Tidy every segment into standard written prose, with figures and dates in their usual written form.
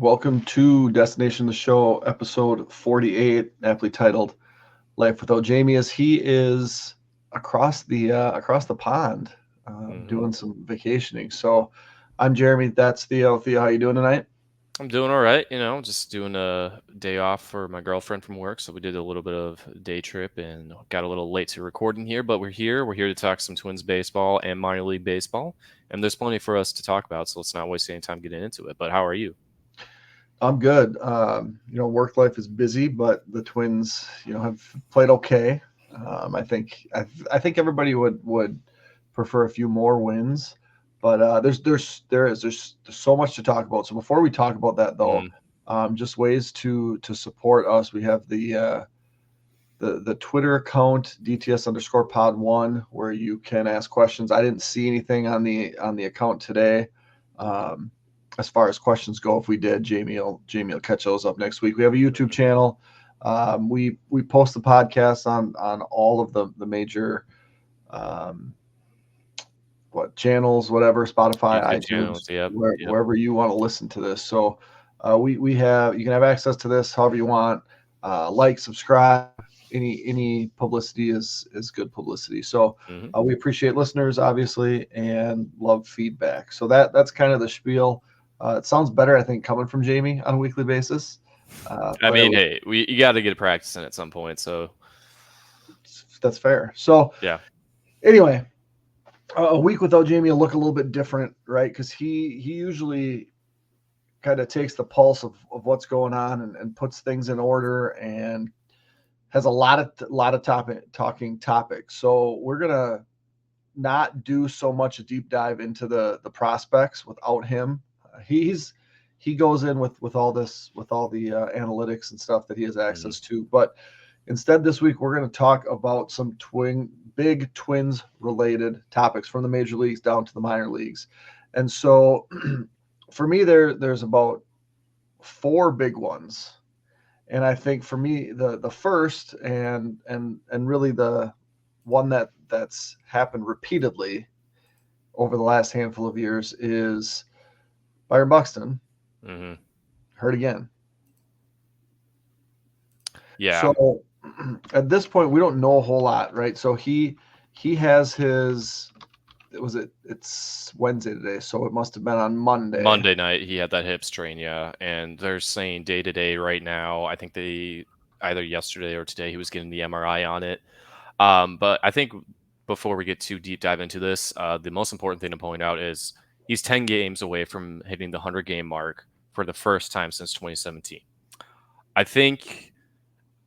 Welcome to Destination the Show, episode 48, aptly titled "Life Without Jamie," as he is across the pond, doing some vacationing. So, I'm Jeremy. That's Theo. Theo, how you doing tonight? I'm doing all right, just doing a day off for my girlfriend from work. So we did a little bit of day trip and got a little late to recording here, but we're here. We're here to talk some Twins baseball and minor league baseball. And there's plenty for us to talk about, so let's not waste any time getting into it. But how are you? I'm good. Work life is busy, but the Twins, have played okay. I think everybody would prefer a few more wins, but there's so much to talk about. So before we talk about that, though, hmm just ways to support us. We have the Twitter account DTS_pod1 where you can ask questions. I didn't see anything on the account today. Um, as far as questions go, if we did, Jamie will catch those up next week. We have a YouTube channel. We post the podcast on all of the major um, channels, whatever, Spotify, YouTube iTunes, channels. Yep. Yep. wherever you want to listen to this. So you can have access to this however you want. Like, subscribe. Any publicity is good publicity. So hmm we appreciate listeners, obviously, and love feedback. So that's kind of the spiel. It sounds better, I think, coming from Jamie on a weekly basis. I But mean, hey, you got to get practicing at some point. So that's fair. So yeah. anyway, a week without Jamie will look a little bit different, right? Because he usually kind of takes the pulse of what's going on and puts things in order and has a lot of talking topics. So we're gonna not do so much a deep dive into the prospects without him. He goes in with all this with all the analytics and stuff that he has hmm access to. But instead, this week we're going to talk about some big Twins related topics from the major leagues down to the minor leagues. And so, for me, there's about four big ones. And I think for me, the first and really the one that's happened repeatedly over the last handful of years is Byron Buxton hmm hurt again. Yeah. So at this point, we don't know a whole lot, right? So he has his it's Wednesday today, so it must have been on Monday. Monday night he had that hip strain, yeah, and they're saying day to day right now. I think they either yesterday or today he was getting the MRI on it. But I think before we get too deep dive into this, the most important thing to point out is he's 10 games away from hitting the 100 game mark for the first time since 2017. I think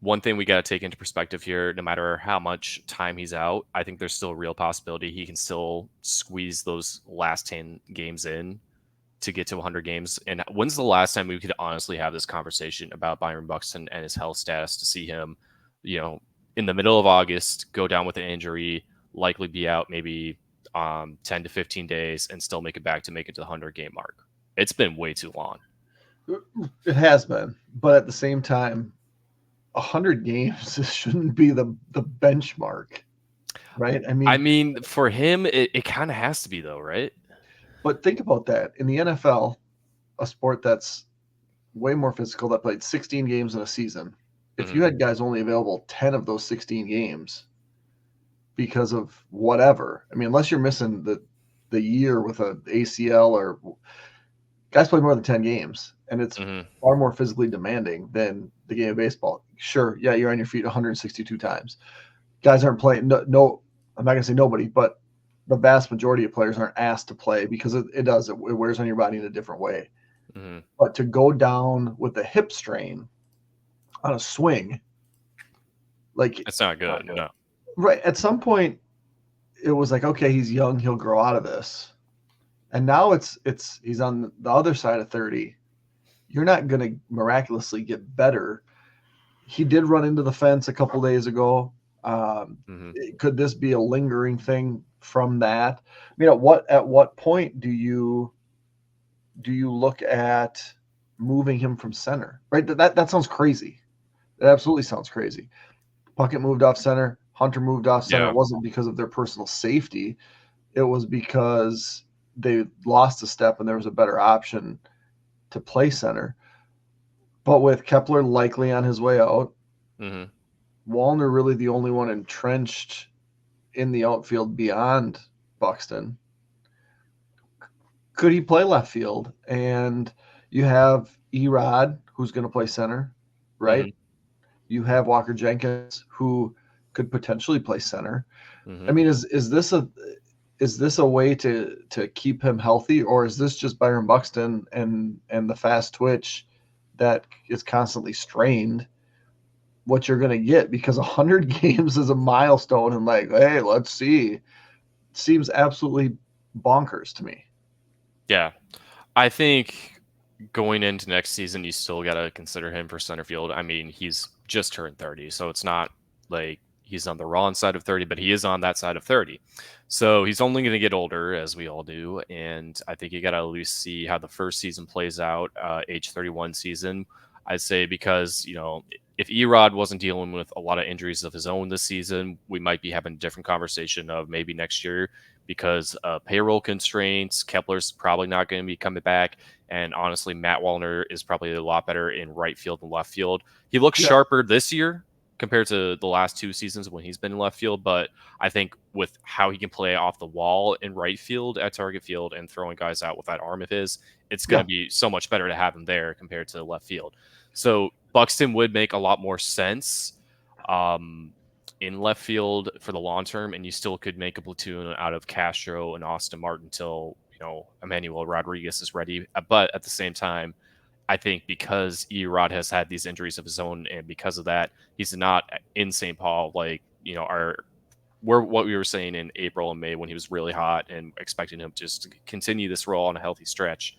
one thing we got to take into perspective here, no matter how much time he's out, I think there's still a real possibility he can still squeeze those last 10 games in to get to 100 games. And when's the last time we could honestly have this conversation about Byron Buxton and his health status to see him, you know, in the middle of August, go down with an injury, likely be out maybe 10 to 15 days and still make it back to make it to the 100 game mark? It's been way too long. It has been, but at the same time, 100 games shouldn't be the benchmark, right? I mean, for him, it kind of has to be, though, right? But think about that in the NFL, a sport that's way more physical that played 16 games in a season. If hmm you had guys only available 10 of those 16 games because of whatever, unless you're missing the year with a ACL or guys play more than 10 games, and it's hmm far more physically demanding than the game of baseball. Sure, yeah, you're on your feet 162 times. Guys aren't playing. No, I'm not gonna say nobody, but the vast majority of players aren't asked to play because it wears on your body in a different way. hmm But to go down with a hip strain on a swing, like It's not good. No. right at some point, it was like, okay, he's young, he'll grow out of this. And now it's he's on the other side of 30. You're not going to miraculously get better. He did run into the fence a couple days ago. hmm Could this be a lingering thing from that? At what point do you look at moving him from center? Right? That sounds crazy. That absolutely sounds crazy. Puckett moved off center. Hunter moved off center. Yeah. It wasn't because of their personal safety. It was because they lost a step and there was a better option to play center. But with Kepler likely on his way out, Hmm. Wallner really the only one entrenched in the outfield beyond Buxton. Could he play left field? And you have Erod, who's going to play center, right? Hmm. You have Walker Jenkins, who could potentially play center. I Hmm. mean, is this a way to keep him healthy, or is this just Byron Buxton and the fast twitch that is constantly strained? What you're going to get, because 100 games is a milestone, and like, hey, let's see, seems absolutely bonkers to me. Yeah, I think going into next season, you still got to consider him for center field. I mean, he's just turned 30, so it's not like he's on the wrong side of 30, but he is on that side of 30. So he's only going to get older, as we all do. And I think you got to at least see how the first season plays out, age 31 season. I'd say because, if Erod wasn't dealing with a lot of injuries of his own this season, we might be having a different conversation of maybe next year because payroll constraints. Kepler's probably not going to be coming back. And honestly, Matt Wallner is probably a lot better in right field and left field. He looks Yeah, sharper this year compared to the last two seasons when he's been in left field. But I think with how he can play off the wall in right field at target field and throwing guys out with that arm of his, it's going yeah, to be so much better to have him there compared to left field. So Buxton would make a lot more sense. In left field for the long term, and you still could make a platoon out of Castro and Austin Martin until Emmanuel Rodriguez is ready. But at the same time, I think because Erod has had these injuries of his own, and because of that, he's not in St. Paul like our what we were saying in April and May when he was really hot and expecting him just to continue this role on a healthy stretch.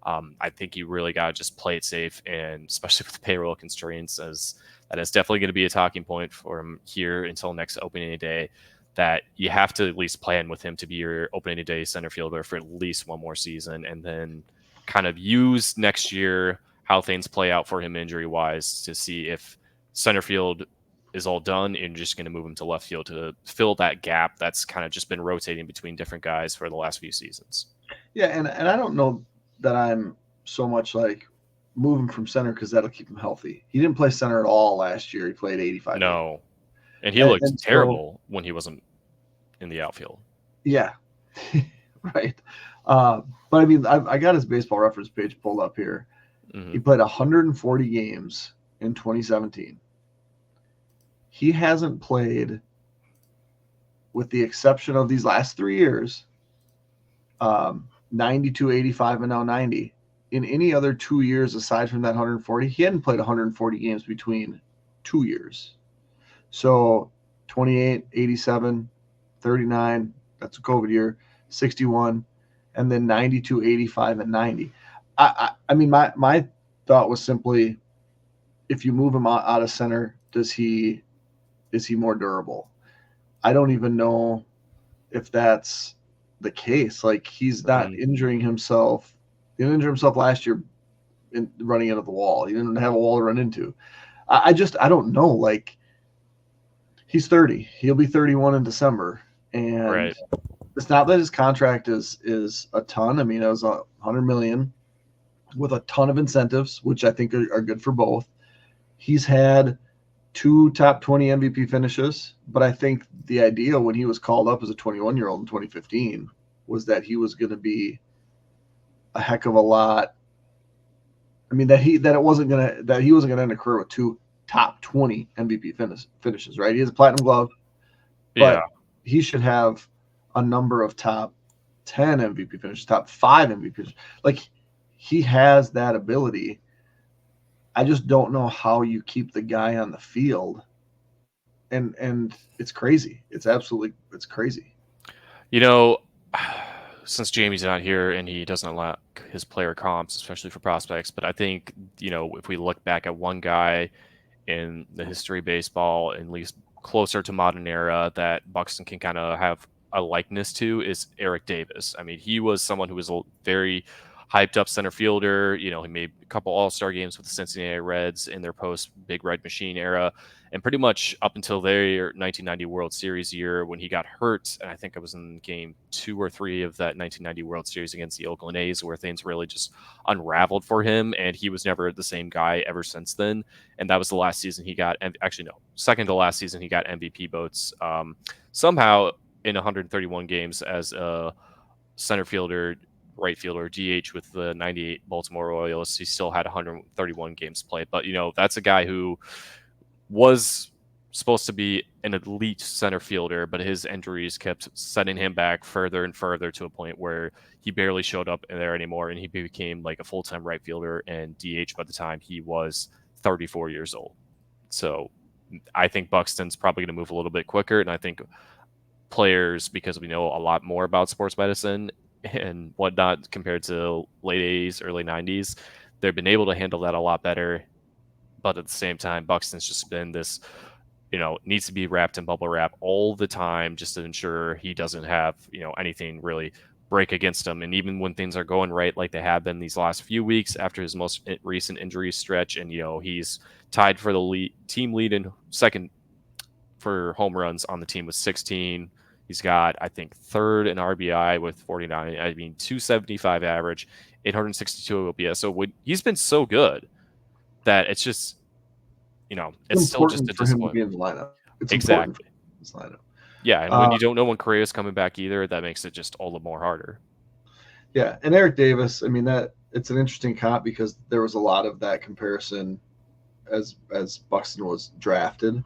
I think you really got to just play it safe, and especially with the payroll constraints, as that is definitely going to be a talking point for him here until next opening day. That you have to at least plan with him to be your opening day center fielder for at least one more season, and then kind of use next year how things play out for him injury wise to see if center field is all done and just going to move him to left field to fill that gap that's kind of just been rotating between different guys for the last few seasons. yeah. And I don't know that I'm so much like moving from center because that'll keep him healthy. He didn't play center at all last year. He played 85 games, No, and he looked and so terrible when he wasn't in the outfield. yeah, right. Uh, but I mean, I got his baseball reference page pulled up here. Hmm. He played 140 games in 2017. He hasn't played, with the exception of these last 3 years, 92, 85, and now 90. In any other 2 years aside from that 140, he hadn't played 140 games between 2 years. So 28, 87, 39, that's a COVID year, 61, and then 92, 85, and 90. I mean, my thought was simply, if you move him out of center, is he more durable? I don't even know if that's the case. Like, he's not Hmm. injuring himself. He didn't injure himself last year in running into the wall. He didn't have a wall to run into. I don't know. Like, he's 30. He'll be 31 in December, and Right. it's not that his contract is a ton. I mean, it was 100 million with a ton of incentives, which I think are good for both. He's had two top 20 MVP finishes, but I think the idea when he was called up as a 21-year-old in 2015 was that he was going to be a heck of a lot. I mean, that he wasn't gonna end a career with two top 20 MVP finishes, right? He has a platinum glove, Yeah. but he should have a number of top 10 MVP finishes, top 5 MVP finishes. Like, he has that ability. I just don't know how you keep the guy on the field, and it's crazy. It's crazy. You know, since Jamie's not here and he doesn't like his player comps, especially for prospects, but I think, if we look back at one guy in the history of baseball, at least closer to modern era, that Buxton can kind of have a likeness to is Eric Davis. I mean, he was someone who was a very hyped up center fielder. He made a couple All-Star games with the Cincinnati Reds in their post Big Red Machine era. And pretty much up until their 1990 World Series year when he got hurt, and I think I was in game 2 or 3 of that 1990 World Series against the Oakland A's, where things really just unraveled for him, and he was never the same guy ever since then. And that was the last season he got, actually no, second to last season he got MVP votes. Somehow in 131 games as a center fielder, right fielder, DH with the 98 Baltimore Orioles, he still had 131 games played. But, that's a guy who was supposed to be an elite center fielder, but his injuries kept setting him back further and further to a point where he barely showed up there anymore, and he became like a full-time right fielder and DH by the time he was 34 years old. So I think Buxton's probably going to move a little bit quicker, and I think players, because we know a lot more about sports medicine and whatnot compared to late 80s, early 90s, they've been able to handle that a lot better. But at the same time, Buxton's just been this, needs to be wrapped in bubble wrap all the time just to ensure he doesn't have, anything really break against him. And even when things are going right, like they have been these last few weeks after his most recent injury stretch, and, he's tied for the team lead in second for home runs on the team with 16. He's got, I think, third in RBI with 49. I mean, 275 average, 862 OPS. So he's been so good that it's just, it's still just a for him to be disappointment. in the lineup. It's Exactly. important for him to be in this lineup. Yeah, and when you don't know when Correa's coming back either, that makes it just all the more harder. Yeah, and Eric Davis, I mean, that it's an interesting comp because there was a lot of that comparison as Buxton was drafted.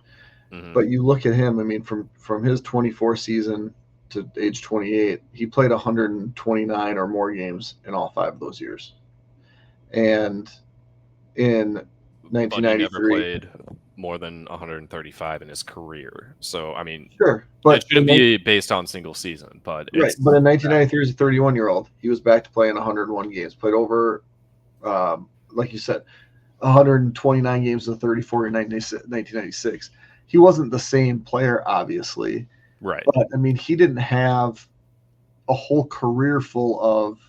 Mm-hmm. But you look at him, I mean, from his 24 season to age 28, he played 129 or more games in all 5 of those years. And in 1993, but he never played more than 135 in his career. So, I mean, sure, but it shouldn't be based on single season, but right. But in 1993, as a 31-year-old, he was back to playing 101 games, played over, like you said, 129 games to 34 in 1996. He wasn't the same player, obviously. Right. But, I mean, he didn't have a whole career full of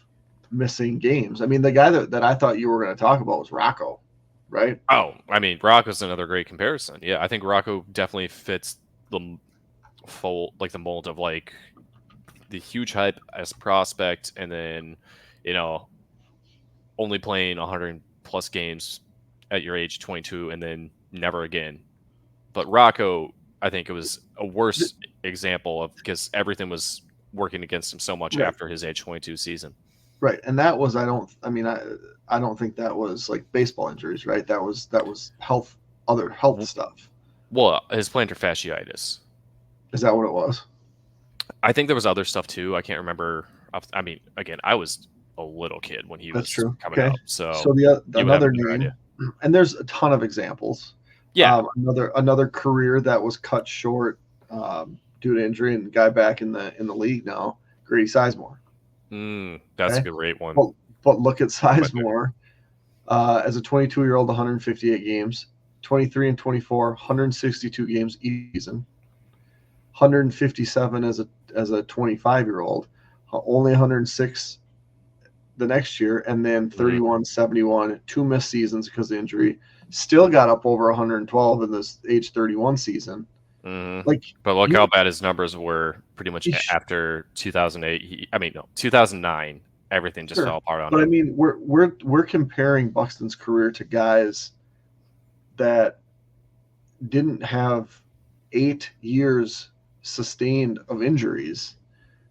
missing games. I mean, the guy that I thought you were going to talk about was Rocco, right? Oh, I mean, Rocco's another great comparison. Yeah, I think Rocco definitely fits the mold of like the huge hype as a prospect, and then, only playing 100 plus games at your age 22 and then never again. But Rocco, I think it was a worse example of because everything was working against him so much after his age 22 season. Right, and that was I don't think that was like baseball injuries, right? That was other health stuff. Well, his plantar fasciitis. Is that what it was? I think there was other stuff too. I can't remember. I mean, again, I was a little kid when he was coming up. So another name, and there's a ton of examples. Yeah, another career that was cut short due to injury, and guy back in the league now, Grady Sizemore. That's a great one. But look at Sizemore as a 22-year-old, 158 games, 23 and 24, 162 games each season, 157 as a 25-year-old, only 106 the next year, and then 31, 71, 2 missed seasons because of injury. Still got up over 112 in this age 31 season. But look how bad his numbers were pretty much after 2008. 2009. Everything just fell apart on him. But I mean, we're comparing Buxton's career to guys that didn't have 8 years sustained of injuries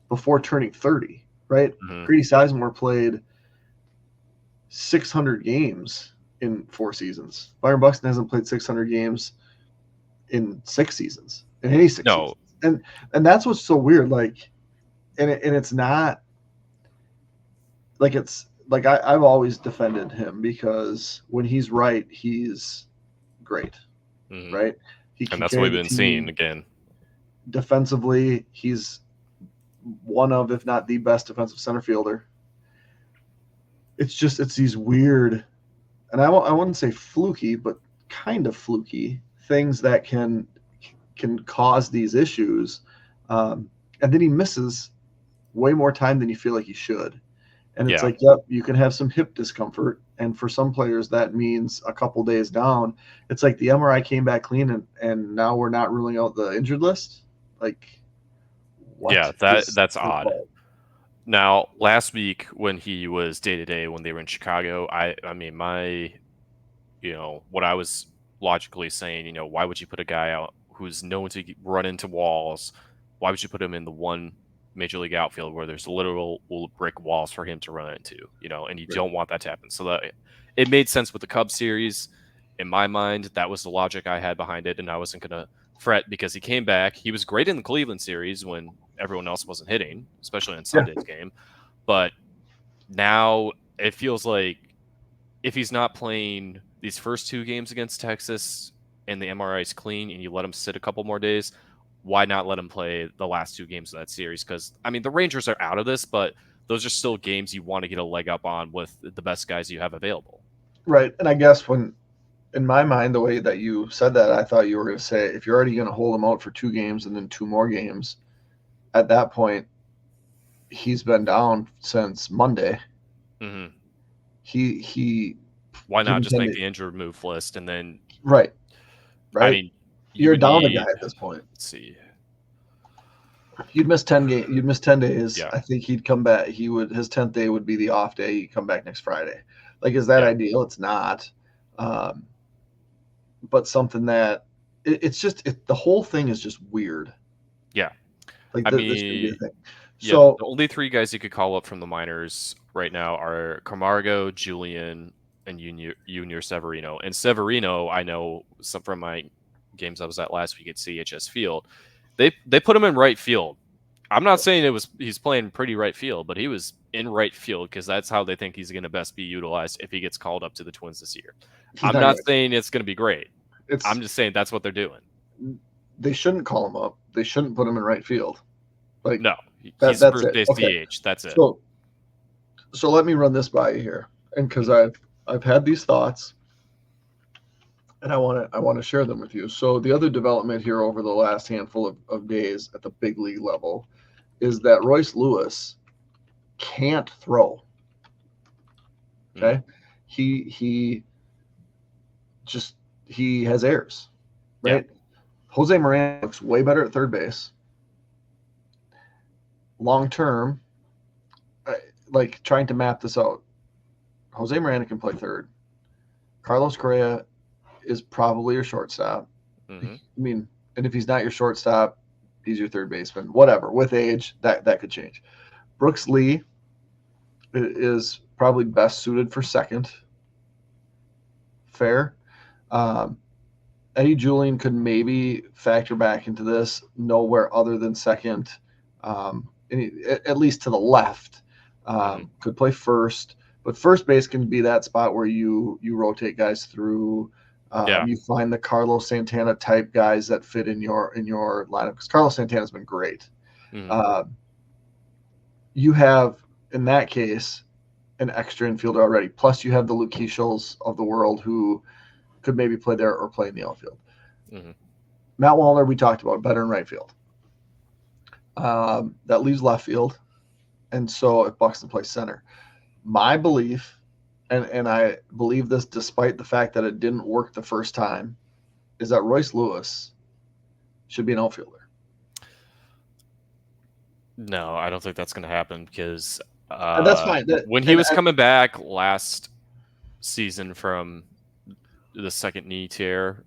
before turning 30, right? Grady Sizemore played 600 games in 4 seasons. Byron Buxton hasn't played 600 games in 6 seasons, in any 6 seasons. And that's what's so weird. Like, and it's not like it's like I've always defended him because when he's right, he's great, right? And that's what we've been seeing again. Defensively, he's one of, if not the best defensive center fielder. It's these weird, and I wouldn't say fluky, but kind of fluky things that can cause these issues. And then he misses way more time than you feel like he should. And it's Yeah. like, yep, you can have some hip discomfort. And for some players, that means a couple days down. It's like the MRI came back clean, and now we're not ruling out the injured list. Like, Yeah, what is that's odd. football? Now, last week when he was day to day when they were in Chicago, I mean my what I was logically saying, why would you put a guy out who's known to run into walls? Why would you put him in the one major league outfield where there's literal brick walls for him to run into? And you Right. don't want that to happen. So that it made sense with the Cubs series. In my mind, that was the logic I had behind it, and I wasn't gonna fret because he came back. He was great in the Cleveland series when everyone else wasn't hitting, especially in Yeah. Sunday's game. But now it feels like if he's not playing these first two games against Texas and the MRI is clean and you let him sit a couple more days, why not let him play the last two games of that series? Because, I mean, the Rangers are out of this, but those are still games you want to get a leg up on with the best guys you have available. Right. And I guess in my mind, the way that you said that, I thought you were going to say if you're already going to hold him out for 2 games and then 2 more games, at that point, he's been down since Monday. Hmm. He Why give not me just 10 make days. the injured move list and then, Right. I Right. mean, you You're would down a guy need, at this point. let's see, You'd miss 10 games. You'd miss 10 days. yeah, I think he'd come back. His 10th day would be the off day. He'd come back next Friday. Like, is that yeah, ideal? It's not. Um, but something that it's just the whole thing is just weird. yeah. Like I this shouldn't be a mean, thing. yeah, So the only three guys you could call up from the minors right now are Camargo, Julian, and Junior Severino. And Severino, I know some from my games I was at last week at CHS Field. They put him in right field. I'm not saying he's playing pretty right field, but he was in right field because that's how they think he's going to best be utilized if he gets called up to the Twins this year. he's I'm not not going to. saying it's going to be great. It's I'm just saying that's what they're doing. they shouldn't call him up. They shouldn't put him in right field. Like No, that. he's That's first it. base Okay. DH. That's it. So let me run this by you here, and because Mhm. I've had these thoughts, and I want to share them with you. So the other development here over the last handful of days at the big league level is that Royce Lewis can't throw. Mhm. Okay, he just he has errors, Yeah. right? Jose Miranda looks way better at third base. Long term, like trying to map this out, Jose Miranda can play third. Carlos Correa is probably your shortstop. I Hmm. mean, and if he's not your shortstop, he's your third baseman. Whatever. With age, that could change. Brooks Lee is probably best suited for second. Fair. Um, Eddie Julian could maybe factor back into this nowhere other than second, at least to the left. Hmm. Could play first, but first base can be that spot where you rotate guys through. Yeah. You find the Carlos Santana type guys that fit in your lineup because Carlos Santana's been great. Hmm. Uh, you have in that case an extra infielder already. Plus you have the Luke Keichels of the world who could maybe play there or play in the outfield. Hmm. Matt Wallner, we talked about, better in right field. That leaves left field. And so if Buxton plays center, my belief, and I believe this despite the fact that it didn't work the first time, is that Royce Lewis should be an outfielder. No, I don't think that's going to happen because And that's fine. when he was coming back last season from the second knee tear,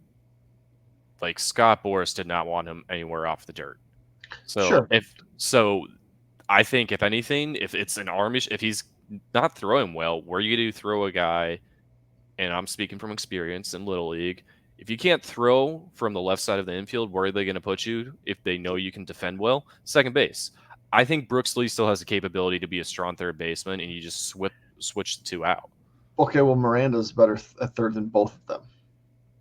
like Scott Boras did not want him anywhere off the dirt. So Sure. I think if anything, if it's an arm issue, if he's not throwing well, where you do throw a guy, and I'm speaking from experience in Little League, if you can't throw from the left side of the infield, where are they going to put you if they know you can defend well? Second base. I think Brooks Lee still has the capability to be a strong third baseman, and you just switch the two out. Okay, well, Miranda's better at third than both of them.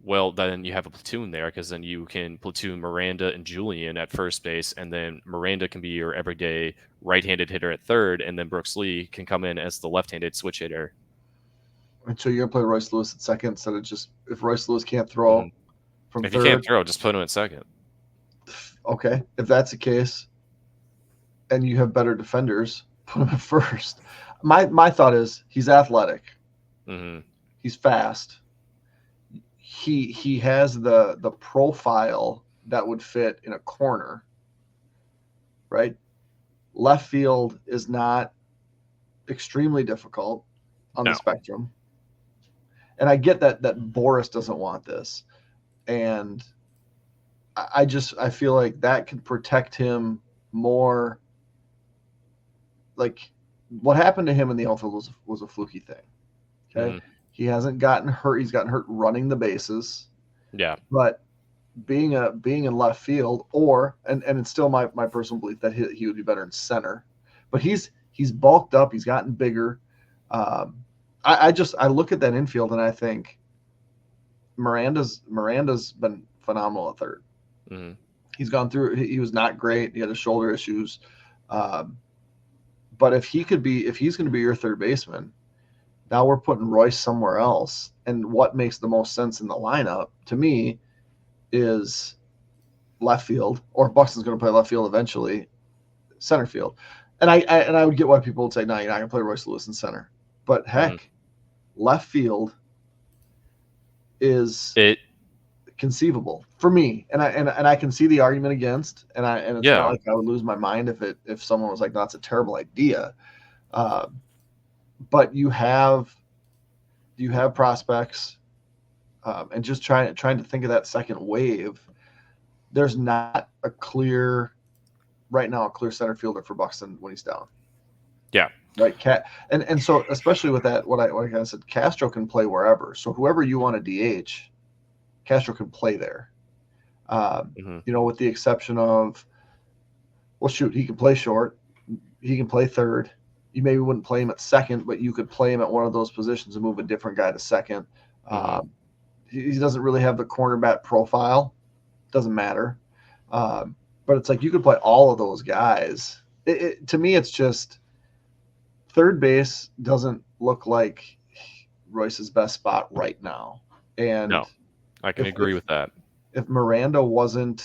Well, then you have a platoon there because then you can platoon Miranda and Julian at first base, and then Miranda can be your everyday right-handed hitter at third, and then Brooks Lee can come in as the left-handed switch hitter. And so you're going to play Royce Lewis at second instead of just if Royce Lewis can't throw Mhm. from If you can't third. throw, just put him in second. Okay, if that's the case, and you have better defenders, put him at first. My thought is he's athletic, Hmm. he's fast, he has the profile that would fit in a corner, right? Left field is not extremely difficult on the No. spectrum, and I get that Boris doesn't want this, and I feel like that can protect him more. Like what happened to him in the outfield was a fluky thing. Okay, Hmm. he hasn't gotten hurt. He's gotten hurt running the bases, Yeah. but being in left field, or and it's still my personal belief that he would be better in center, but he's bulked up. He's gotten bigger. Um, I look at that infield and I think Miranda's been phenomenal at third. Hmm. He's gone through. He was not great. He had his shoulder issues. Um, but if he's going to be your third baseman, now we're putting Royce somewhere else. And what makes the most sense in the lineup to me is left field, or Buxton's going to play left field eventually, center field. And I would get why people would say, no, you're not going to play Royce Lewis in center. But Hmm. heck, left field is It. conceivable for me, and I can see the argument against, and it's not Yeah. like I would lose my mind if someone was like, no, that's a terrible idea. Uh, but you have prospects, and just trying to think of that second wave. There's not a clear right now a clear center fielder for Buxton when he's down. Yeah. Right, and so especially with that, what I kind of said, Castro can play wherever. So whoever you want to DH, Castro can play there. Hmm. With the exception of, well, shoot, he can play short, he can play third. You maybe wouldn't play him at second, but you could play him at one of those positions and move a different guy to second. Hmm. Um, he doesn't really have the cornerback profile. Doesn't matter. But it's like you could play all of those guys. To me, it's just third base doesn't look like Royce's best spot right now. And No. I can if agree if with that. if Miranda wasn't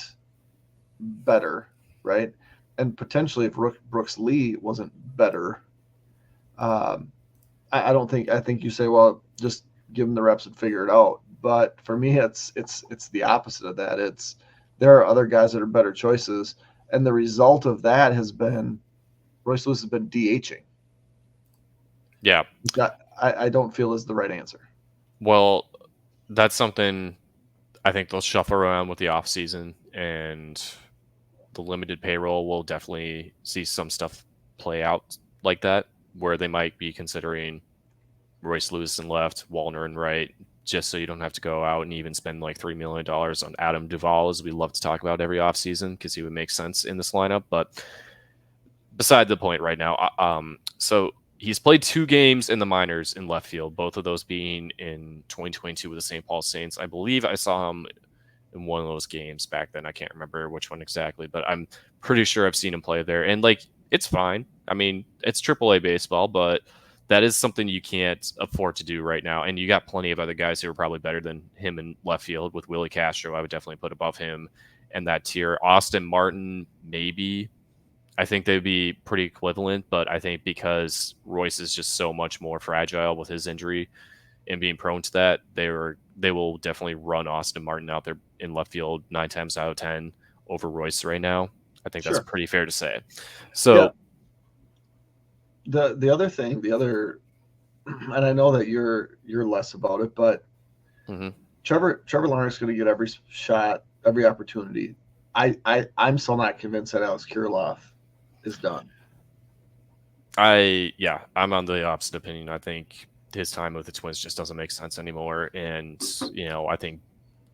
better, right, and potentially if Brooks Lee wasn't better, um, I don't think I think you say, well, just give him the reps and figure it out. But for me, it's the opposite of that. It's there are other guys that are better choices, and the result of that has been Royce Lewis has been DHing. Yeah. That I don't feel is the right answer. Well, that's something I think they'll shuffle around with the off season, and the limited payroll will definitely see some stuff play out like that, where they might be considering Royce Lewis in left, Wallner in right, just so you don't have to go out and even spend like $3 million on Adam Duvall, as we love to talk about every offseason, because he would make sense in this lineup. But beside the point right now, so he's played 2 games in the minors in left field, both of those being in 2022 with the St. Paul Saints. I believe I saw him in one of those games back then. I can't remember which one exactly, but I'm pretty sure I've seen him play there. And like, it's fine. I mean, it's AAA baseball, but that is something you can't afford to do right now. And you got plenty of other guys who are probably better than him in left field. With Willie Castro, I would definitely put above him and that tier. Austin Martin, maybe. I think they'd be pretty equivalent, but I think because Royce is just so much more fragile with his injury and being prone to that, they will definitely run Austin Martin out there in left field 9 times out of 10 over Royce right now. I think that's Sure. pretty fair to say. Yeah. So, The other thing, and I know that you're less about it, but mhm. Trevor Lawrence is going to get every shot, every opportunity. I'm still not convinced that Alex Kirilloff is done. I'm on the opposite opinion. I think his time with the Twins just doesn't make sense anymore. And, I think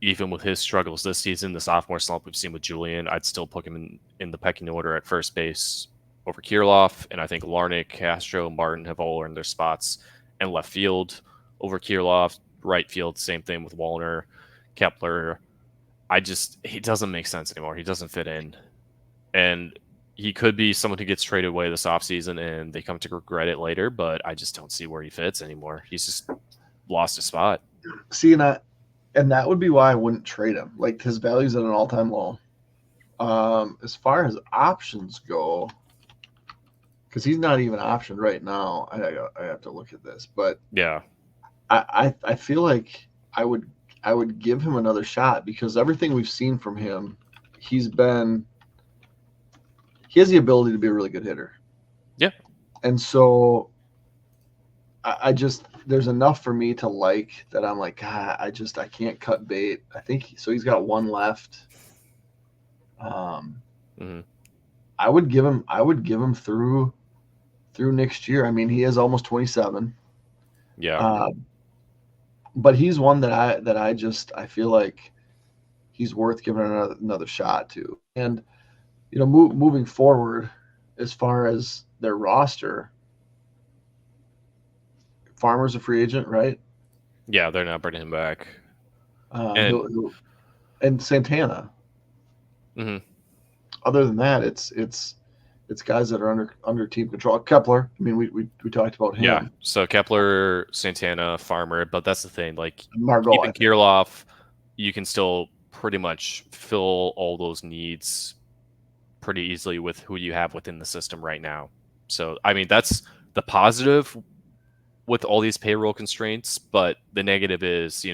even with his struggles this season, the sophomore slump we've seen with Julian, I'd still put him in the pecking order at first base over Kirilloff. And I think Larnick, Castro, Martin have all earned their spots in left field over Kirilloff. Right field, same thing with Wallner, Kepler. He doesn't make sense anymore. He doesn't fit in. And he could be someone who gets traded away this offseason and they come to regret it later, but I just don't see where he fits anymore. He's just lost his spot. See, and that would be why I wouldn't trade him. Like his value's at an all-time low. As far as options go, because he's not even optioned right now. I have to look at this, but Yeah. I feel like I would I would give him another shot because everything we've seen from him, he's been he has the ability to be a really good hitter. Yeah. And so I just there's enough for me to like that I'm like, God, I can't cut bait. I think so he's got one left. Um Hmm. I would give him through next year. I mean, he is almost 27. Yeah. Uh, but he's one that I feel like he's worth giving another shot to. And moving forward, as far as their roster, Farmer's a free agent, right? Yeah. They're not bringing him back. And He'll and Santana. mhm. Other than that, it's guys that are under team control. Kepler. I mean, we talked about Yeah. him. So Kepler, Santana, Farmer, but that's the thing. Like Margot, I keeping think. Kirilov, you can still pretty much fill all those needs pretty easily with who you have within the system right now. So I mean that's the positive with all these payroll constraints, but the negative is,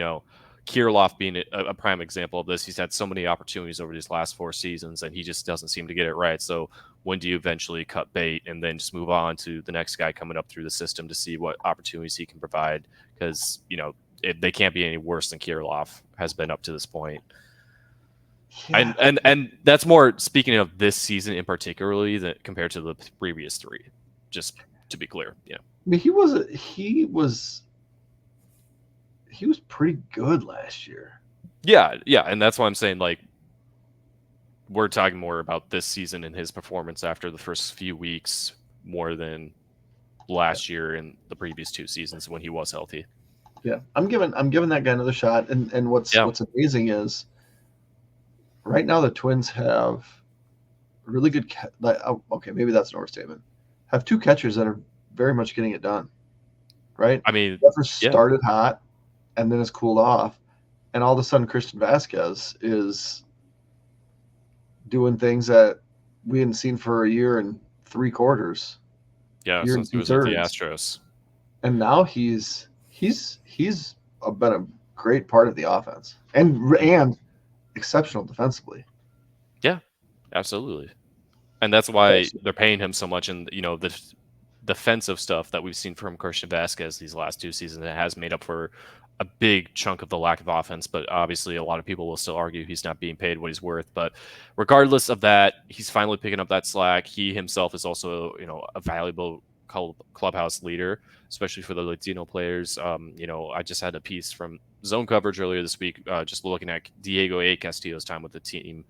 Kirilov being a prime example of this. He's had so many opportunities over these last 4 seasons, and he just doesn't seem to get it right. So when do you eventually cut bait and then just move on to the next guy coming up through the system to see what opportunities he can provide? Because they can't be any worse than Kirilov has been up to this point. Yeah, And that's more speaking of this season in particularly than compared to the previous three. Just to be clear, I mean, he was pretty good last year. Yeah, and that's why I'm saying like we're talking more about this season and his performance after the first few weeks more than last year and the previous 2 seasons when he was healthy. Yeah, I'm giving that guy another shot. And Yeah, what's amazing is right now the Twins have really good. Okay, maybe that's an overstatement. Have two catchers that are very much getting it done. Right. I mean, Jeffers yeah, started hot, and then it's cooled off, and all of a sudden Christian Vasquez is doing things that we hadn't seen for a year and 3/4, year and since he two was with the thirds, Astros. and now been a great part of the offense Mhm. and exceptional defensively. Yeah, absolutely. And that's So, why they're paying him so much. And the defensive stuff that we've seen from Christian Vasquez these last 2 seasons, it has made up for a big chunk of the lack of offense. But obviously, a lot of people will still argue he's not being paid what he's worth. But regardless of that, he's finally picking up that slack. He himself is also, a valuable clubhouse leader, especially for the Latino players. I just had a piece from Zone Coverage earlier this week, just looking at Diego A. Castillo's time with the team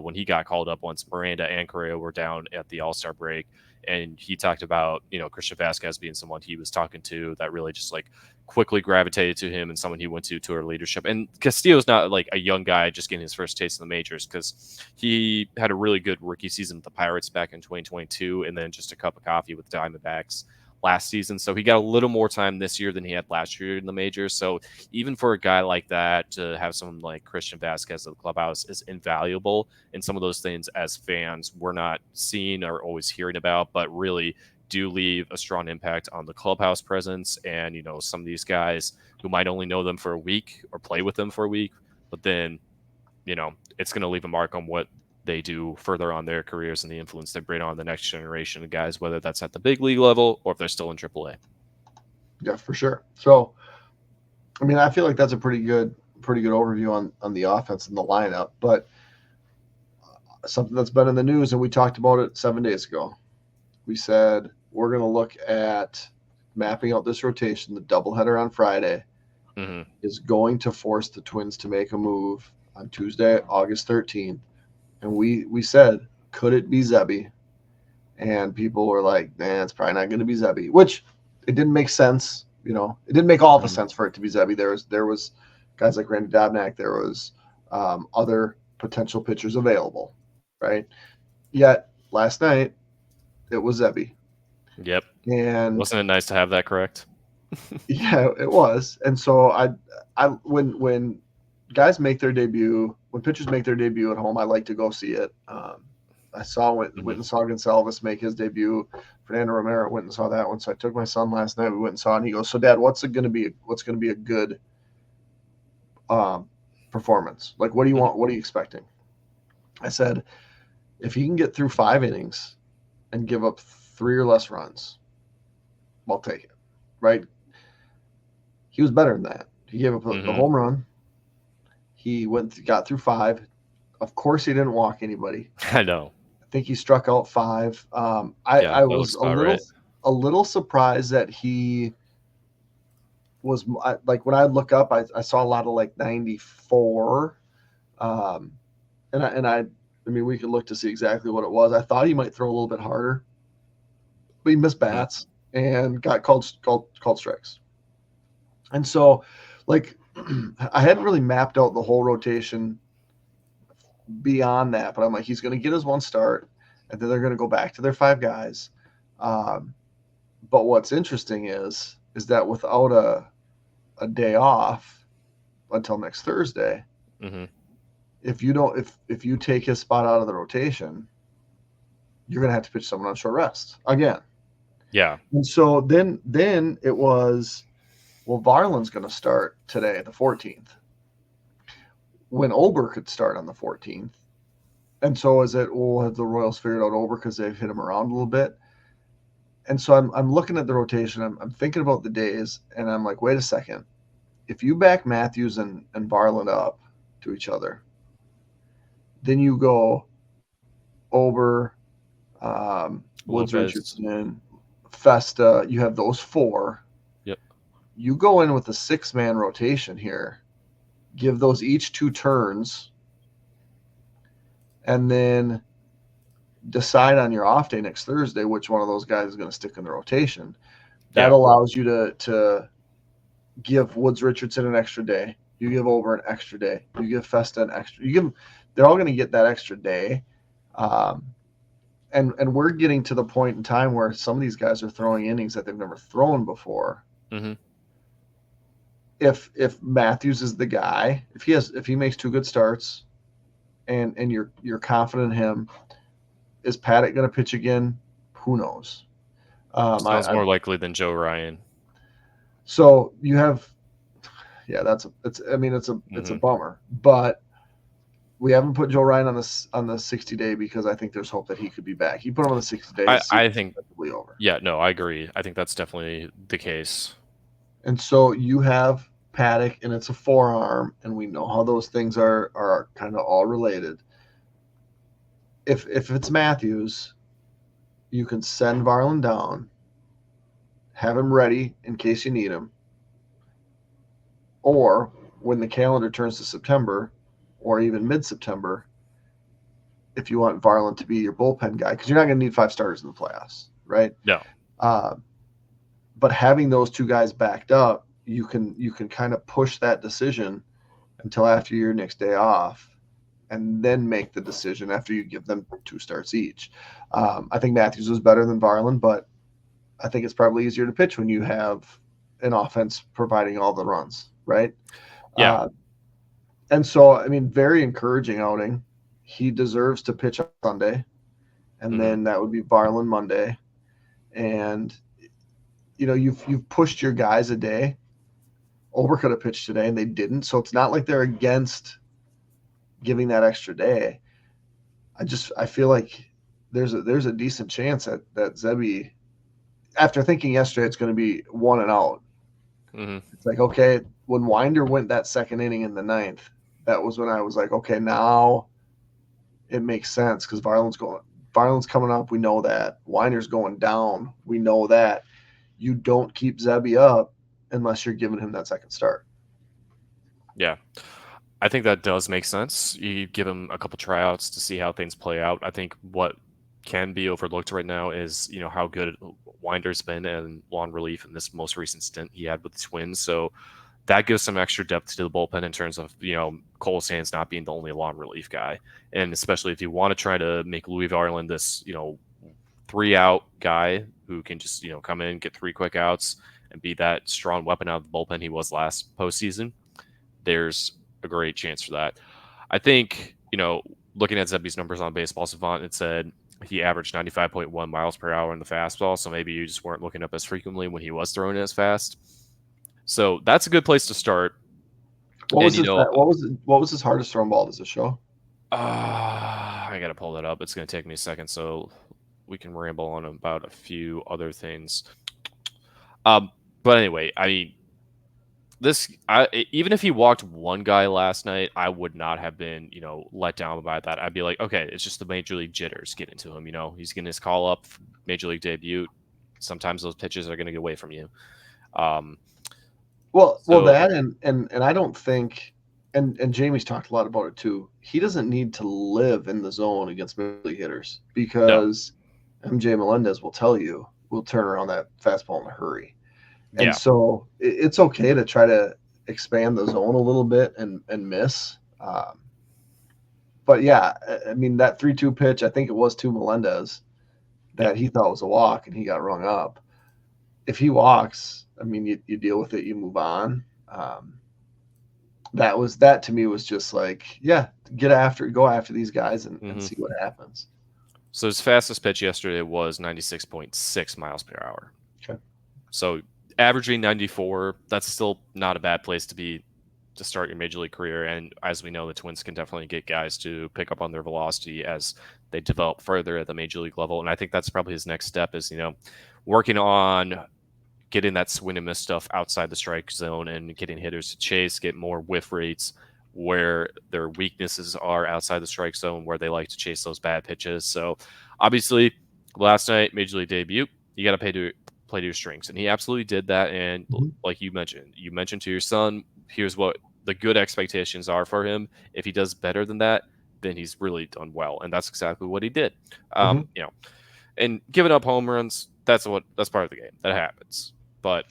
when he got called up once Miranda and Correa were down at the All-Star break. And he talked about, Christian Vasquez being someone he was talking to that really just like quickly gravitated to him and someone he went to tour leadership. And Castillo's not like a young guy just getting his first taste in the majors because he had a really good rookie season with the Pirates back in 2022 and then just a cup of coffee with the Diamondbacks last season. So he got a little more time this year than he had last year in the majors. So even for a guy like that to have someone like Christian Vasquez at the clubhouse is invaluable. And some of those things as fans we're not seeing or always hearing about, but really do leave a strong impact on the clubhouse presence. And, some of these guys who might only know them for a week or play with them for a week, but then, it's going to leave a mark on what they do further on their careers and the influence they bring on the next generation of guys, whether that's at the big league level or if they're still in AAA. yeah, for sure. So, I mean, I feel like that's a pretty good overview on the offense and the lineup. But something that's been in the news, and we talked about it 7 days ago. We said we're going to look at mapping out this rotation. The doubleheader on Friday Mm-hmm. is going to force the Twins to make a move on Tuesday, August 13th. And we said, could it be Zebby? And people were like, nah, it's probably not going to be Zebby, which it didn't make sense. It didn't make all the sense for it to be Zebby. There was guys like Randy Dobnak. There was other potential pitchers available, right? Yet last night it was Zebby. Yep. And Wasn't it nice to have that correct? yeah, it was. And so when guys make their debut, when pitchers make their debut at home, I like to go see it. I saw went Hmm. and saw Gonsalves make his debut. Fernando Romero went and saw that one. So I took my son last night. We went and saw it. And he goes, "So Dad, what's it going to be? What's going to be a good um, performance? Like, what do you Hmm. want? What are you expecting?" I said, "If he can get through 5 innings and give up 3 or less runs, I'll take it." Right? He was better than that. He gave up the Hmm. home run. He got through 5. Of course, he didn't walk anybody. I know. I think he struck out 5. Yeah, I that was looks about right. a little surprised that he was like when I look up, I saw a lot of like 94, um, I mean we could look to see exactly what it was. I thought he might throw a little bit harder, but he missed Mm. bats and got called strikes. And so, like, I hadn't really mapped out the whole rotation beyond that, but I'm like, he's going to get his one start, and then they're going to go back to their 5 guys. Um, but what's interesting is that without a day off until next Thursday, Hmm. if you don't if you take his spot out of the rotation, you're going to have to pitch someone on short rest again. Yeah. And so then it was, well, Varland's going to start today, the 14th, when Ober could start on the 14th. And so is it, well, have the Royals figured out Ober because they've hit him around a little bit? And so I'm looking at the rotation. I'm thinking about the days, and I'm like, wait a second. If you back Matthews and Varland up to each other, then you go Ober, Woods Lopez. Richardson, Festa. You have those 4. Yep. You go in with a 6-man rotation here, give those each 2 turns, and then decide on your off day next Thursday which one of those guys is going to stick in the rotation. That Yeah. allows you to give Woods Richardson an extra day. You give Over an extra day. You give Festa an extra. You give them. They're all going to get that extra day. Um, and we're getting to the point in time where some of these guys are throwing innings that they've never thrown before. Hmm. If Matthews is the guy, if he makes 2 good starts, and you're confident in him, is Paddock going to pitch again? Who knows? Sounds more likely than Joe Ryan. So you have, yeah, it's a Hmm. bummer, but we haven't put Joe Ryan on the 60-day because I think there's hope that he could be back. You put him on the 60 days, I the I season's think effectively over. yeah, no, I agree. I think that's definitely the case. And so you have Paddock, and it's a forearm, and we know how those things are kind of all related. If it's Matthews, you can send Varland down, have him ready in case you need him, or when the calendar turns to September, or even mid-September, if you want Varland to be your bullpen guy, because you're not going to need 5 starters in the playoffs, right? No. Uh, but having those 2 guys backed up, you can kind of push that decision until after your next day off, and then make the decision after you give them 2 starts each. I think Matthews was better than Varland, but I think it's probably easier to pitch when you have an offense providing all the runs, right? Yeah. Uh, and so, I mean, very encouraging outing. He deserves to pitch on Sunday, and Hmm. then that would be Varland Monday. And you've pushed your guys a day. Over could have pitched today, and they didn't. So it's not like they're against giving that extra day. I feel like there's a decent chance that Zebby, after thinking yesterday it's going to be 1 and out. Hmm. It's like, okay, when Winder went that second inning in the 9th, that was when I was like, okay, now it makes sense because Varland's coming up. We know that Winder's going down. We know that. You don't keep Zebby up unless you're giving him that second start. Yeah. I think that does make sense. You give him a couple tryouts to see how things play out. I think what can be overlooked right now is, how good Winder's been and long relief in this most recent stint he had with the Twins. So that gives some extra depth to the bullpen in terms of, Cole Sands not being the only long relief guy. And especially if you want to try to make Louis Varland this, 3-out guy who can just, come in, get 3 quick outs and be that strong weapon out of the bullpen he was last postseason, there's a great chance for that. I think, looking at Zebby's numbers on Baseball Savant, it said he averaged 95.1 miles per hour in the fastball. So maybe you just weren't looking up as frequently when he was throwing it as fast. So that's a good place to start. What And was his what was his hardest thrown ball? Does it show? I gotta pull that up. It's gonna take me a second, so we can ramble on about a few other things. But anyway, I mean, even if he walked one guy last night, I would not have been, let down by that. I'd be like, okay, it's just the major league jitters getting to him. He's getting his call up, for major league debut. Sometimes those pitches are going to get away from you. Well, So that and I don't think, and Jamie's talked a lot about it too. He doesn't need to live in the zone against major league hitters no, because MJ Melendez will tell you will turn around that fastball in a hurry. And yeah, so it's okay to try to expand the zone a little bit and miss. But yeah, I mean, that 3-2 pitch, I think it was to Melendez that he thought was a walk and he got rung up. If he walks, I mean, you deal with it, you move on. That to me was just like, yeah, go after these guys and see what happens. So his fastest pitch yesterday was 96.6 miles per hour. Okay. So averaging 94, that's still not a bad place to be to start your major league career. And as we know, the Twins can definitely get guys to pick up on their velocity as they develop further at the major league level. And I think that's probably his next step is, working on getting that swing and miss stuff outside the strike zone and getting hitters to chase, get more whiff rates where their weaknesses are outside the strike zone, where they like to chase those bad pitches. So obviously last night, major league debut, you got to play to your strengths. And he absolutely did that. And like you mentioned to your son, here's what the good expectations are for him. If he does better than that, then he's really done well. And that's exactly what he did. And giving up home runs, that's part of the game. That happens. But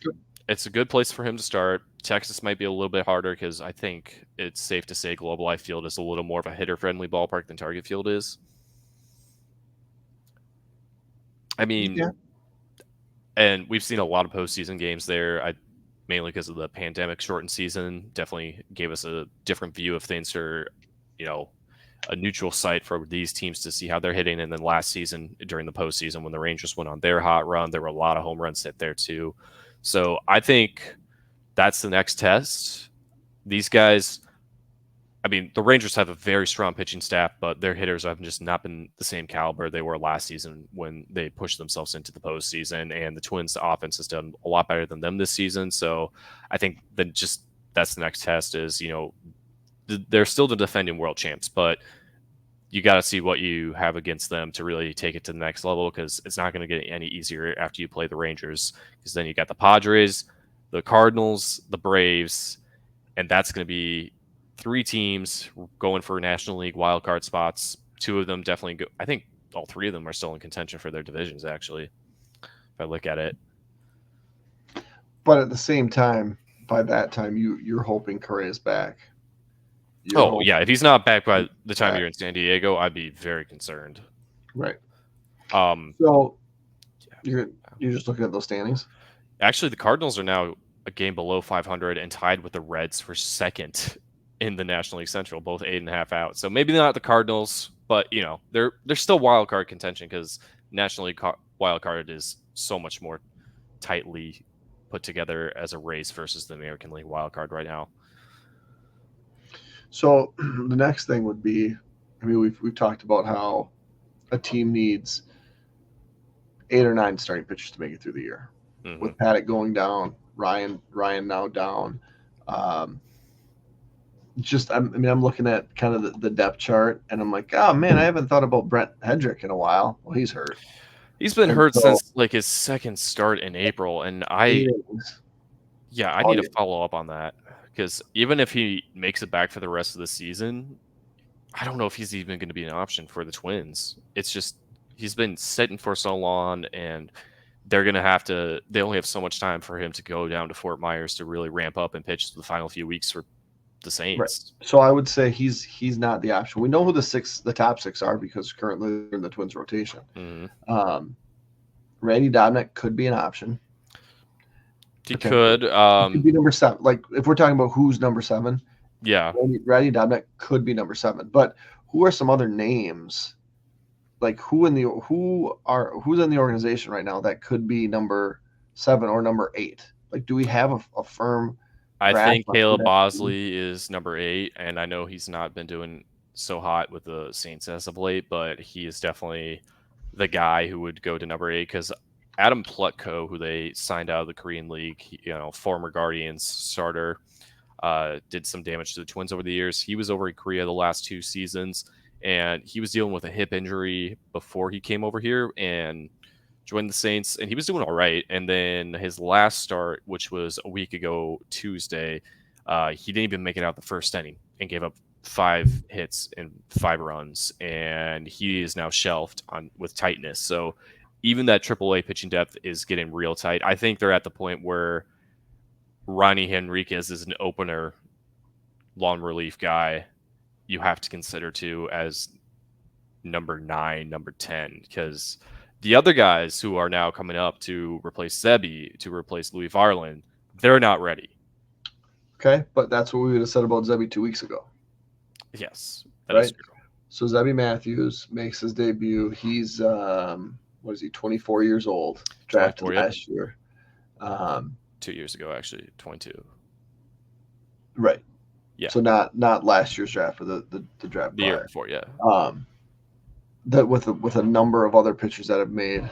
it's a good place for him to start. Texas might be a little bit harder because I think it's safe to say Globe Life Field is a little more of a hitter-friendly ballpark than Target Field is. I mean, and we've seen a lot of postseason games there. Mainly because of the pandemic shortened season, definitely gave us a different view of things, or a neutral site for these teams to see how they're hitting. And then last season during the postseason, when the Rangers went on their hot run, there were a lot of home runs hit there too. So I think that's the next test. These guys, I mean, the Rangers have a very strong pitching staff, but their hitters have just not been the same caliber they were last season when they pushed themselves into the postseason. And the Twins' offense has done a lot better than them this season. So I think that's the next test is, they're still the defending world champs, but you got to see what you have against them to really take it to the next level, because it's not going to get any easier after you play the Rangers, because then you got the Padres, the Cardinals, the Braves, and that's going to be 3 teams going for National League wildcard spots. 2 of them definitely go. I think all 3 of them are still in contention for their divisions, actually, if I look at it. But at the same time, by that time, you're hoping Correa's back. Yeah, if he's not back by the time you're in San Diego, I'd be very concerned. Right. So you're just looking at those standings? Actually, the Cardinals are now a game below 500 and tied with the Reds for second in the National League Central, both 8.5 out. So maybe not the Cardinals, but they're still wild card contention, because National League wild card is so much more tightly put together as a race versus the American League wild card right now. So the next thing would be, I mean, we've talked about how a team needs 8 or 9 starting pitchers to make it through the year. Mm-hmm. With Paddock going down, Ryan now down. I'm looking at kind of the depth chart, and I'm like, oh man, I haven't thought about Brent Hendrick in a while. Well, he's hurt. He's been hurt since like his second start in April, and I need to follow up on that, because even if he makes it back for the rest of the season, I don't know if he's even going to be an option for the Twins. It's just he's been sitting for so long, and they're going to have to. They only have so much time for him to go down to Fort Myers to really ramp up and pitch the final few weeks for the Saints. Right. So I would say he's not the option. We know who the top 6 are, because currently they're in the Twins rotation. Mm-hmm. Randy Dobnak could be an option. He could. He could be number 7. Like if we're talking about who's number 7, yeah, Randy Dobnak could be number 7. But who are some other names? Like who's in the organization right now that could be number 7 or number 8? Like, do we have a firm I grasp think on who Caleb that could be? Bosley is number 8, and I know he's not been doing so hot with the Saints as of late, but he is definitely the guy who would go to number 8 because Adam Plutko, who they signed out of the Korean League, former Guardians starter, did some damage to the Twins over the years. He was over in Korea the last 2 seasons, and he was dealing with a hip injury before he came over here and joined the Saints, and he was doing all right. And then his last start, which was a week ago Tuesday, he didn't even make it out the first inning and gave up 5 hits and 5 runs, and he is now shelved on with tightness. So even that AAA pitching depth is getting real tight. I think they're at the point where Ronnie Henriquez is an opener, long relief guy you have to consider too as number 9, number 10, because the other guys who are now coming up to replace Zebby, to replace Louis Varland, they're not ready. Okay, but that's what we would have said about Zebby 2 weeks ago. Yes, that is true. So Zebby Matthews makes his debut. He's 24 years old, drafted last year. 2 years ago, actually, 22. Right. Yeah. So not last year's draft, but the draft the year before. Yeah. That with a number of other pitchers that have made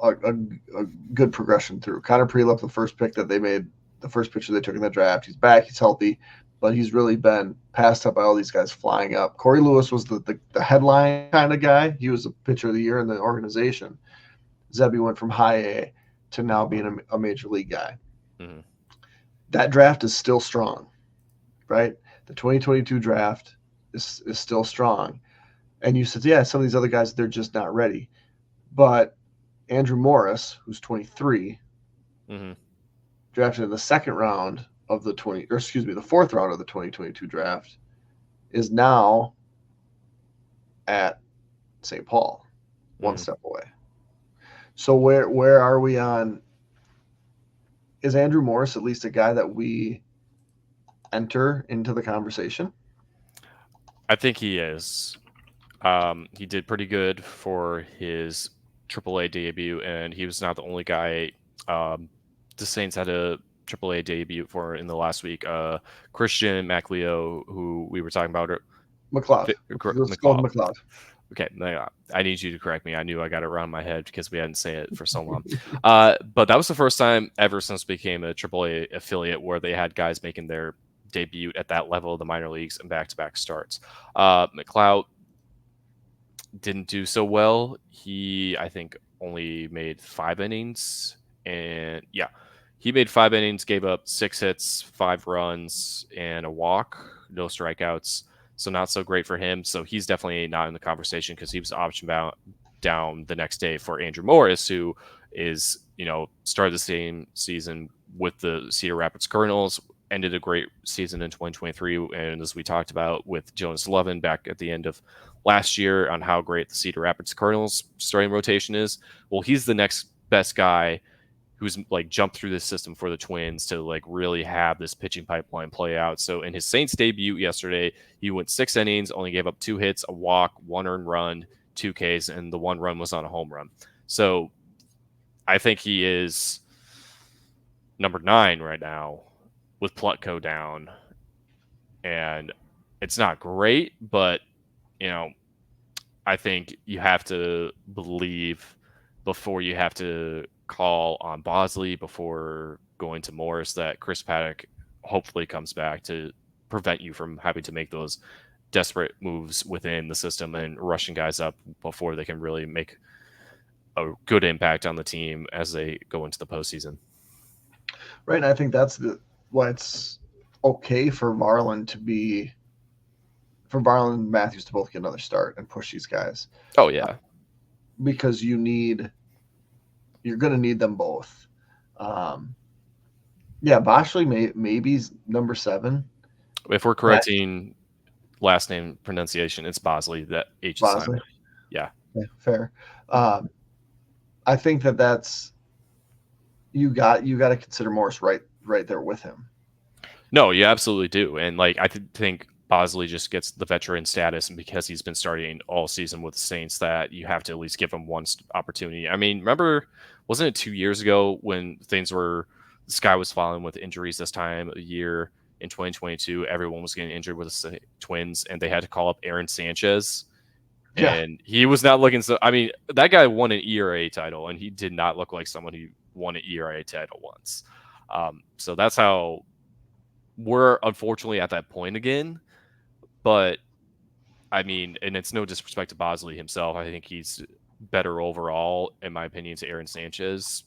a good progression through. Connor Prelup, the first pick that they made, the first pitcher they took in the draft. He's back. He's healthy, but he's really been passed up by all these guys flying up. Corey Lewis was the headline kind of guy. He was the pitcher of the year in the organization. Zebby went from high A to now being a major league guy. Mm-hmm. That draft is still strong, right? The 2022 draft is still strong. And you said, yeah, some of these other guys, they're just not ready. But Andrew Morris, who's 23, drafted in the second round of the the fourth round of the 2022 draft, is now at St. Paul, one step away. So where are we on? Is Andrew Morris at least a guy that we enter into the conversation? I think he is. He did pretty good for his AAA debut, and he was not the only guy the Saints had a AAA debut for in the last week. Christian McLeod, who we were talking about. McLeod. McLeod. Okay, I need you to correct me. I knew I got it around my head because we hadn't said it for so long. But that was the first time ever since we became a AAA affiliate where they had guys making their debut at that level of the minor leagues and back-to-back starts. McLeod didn't do so well. He, I think, only made 5 innings. And yeah, he made 5 innings, gave up 6 hits, 5 runs, and a walk, no strikeouts. So not so great for him. So he's definitely not in the conversation because he was option down the next day for Andrew Morris, who is, started the same season with the Cedar Rapids Colonels, ended a great season in 2023. And as we talked about with Jonas Lovin back at the end of last year on how great the Cedar Rapids Colonels starting rotation is. Well, he's the next best guy who's jumped through this system for the Twins to really have this pitching pipeline play out. So in his Saints debut yesterday, he went 6 innings, only gave up 2 hits, a walk, 1 earned run, 2 Ks, and the 1 run was on a home run. So I think he is number 9 right now with Plutko down. And it's not great, but I think you have to believe before you have to call on Bosley, before going to Morris, that Chris Paddock hopefully comes back to prevent you from having to make those desperate moves within the system and rushing guys up before they can really make a good impact on the team as they go into the postseason. Right, and I think that's why it's okay for Varland and Matthews to both get another start and push these guys. Oh yeah, because you're going to need them both. Bosley maybe number 7. If we're correcting last name pronunciation, it's Bosley. That H is silent. Yeah, fair. I think that's you got to consider Morris right there with him. No, you absolutely do, and I think Bosley just gets the veteran status, and because he's been starting all season with the Saints, that you have to at least give him one opportunity. I mean, remember, wasn't it 2 years ago when the sky was falling with injuries this time of year in 2022? Everyone was getting injured with the Twins, and they had to call up Aaron Sanchez, Yeah, and he was not looking so. I mean, that guy won an ERA title, and he did not look like someone who won an ERA title once. So that's how we're unfortunately at that point again. But I mean, and it's no disrespect to Bosley himself. I think he's better overall, in my opinion, to Aaron Sanchez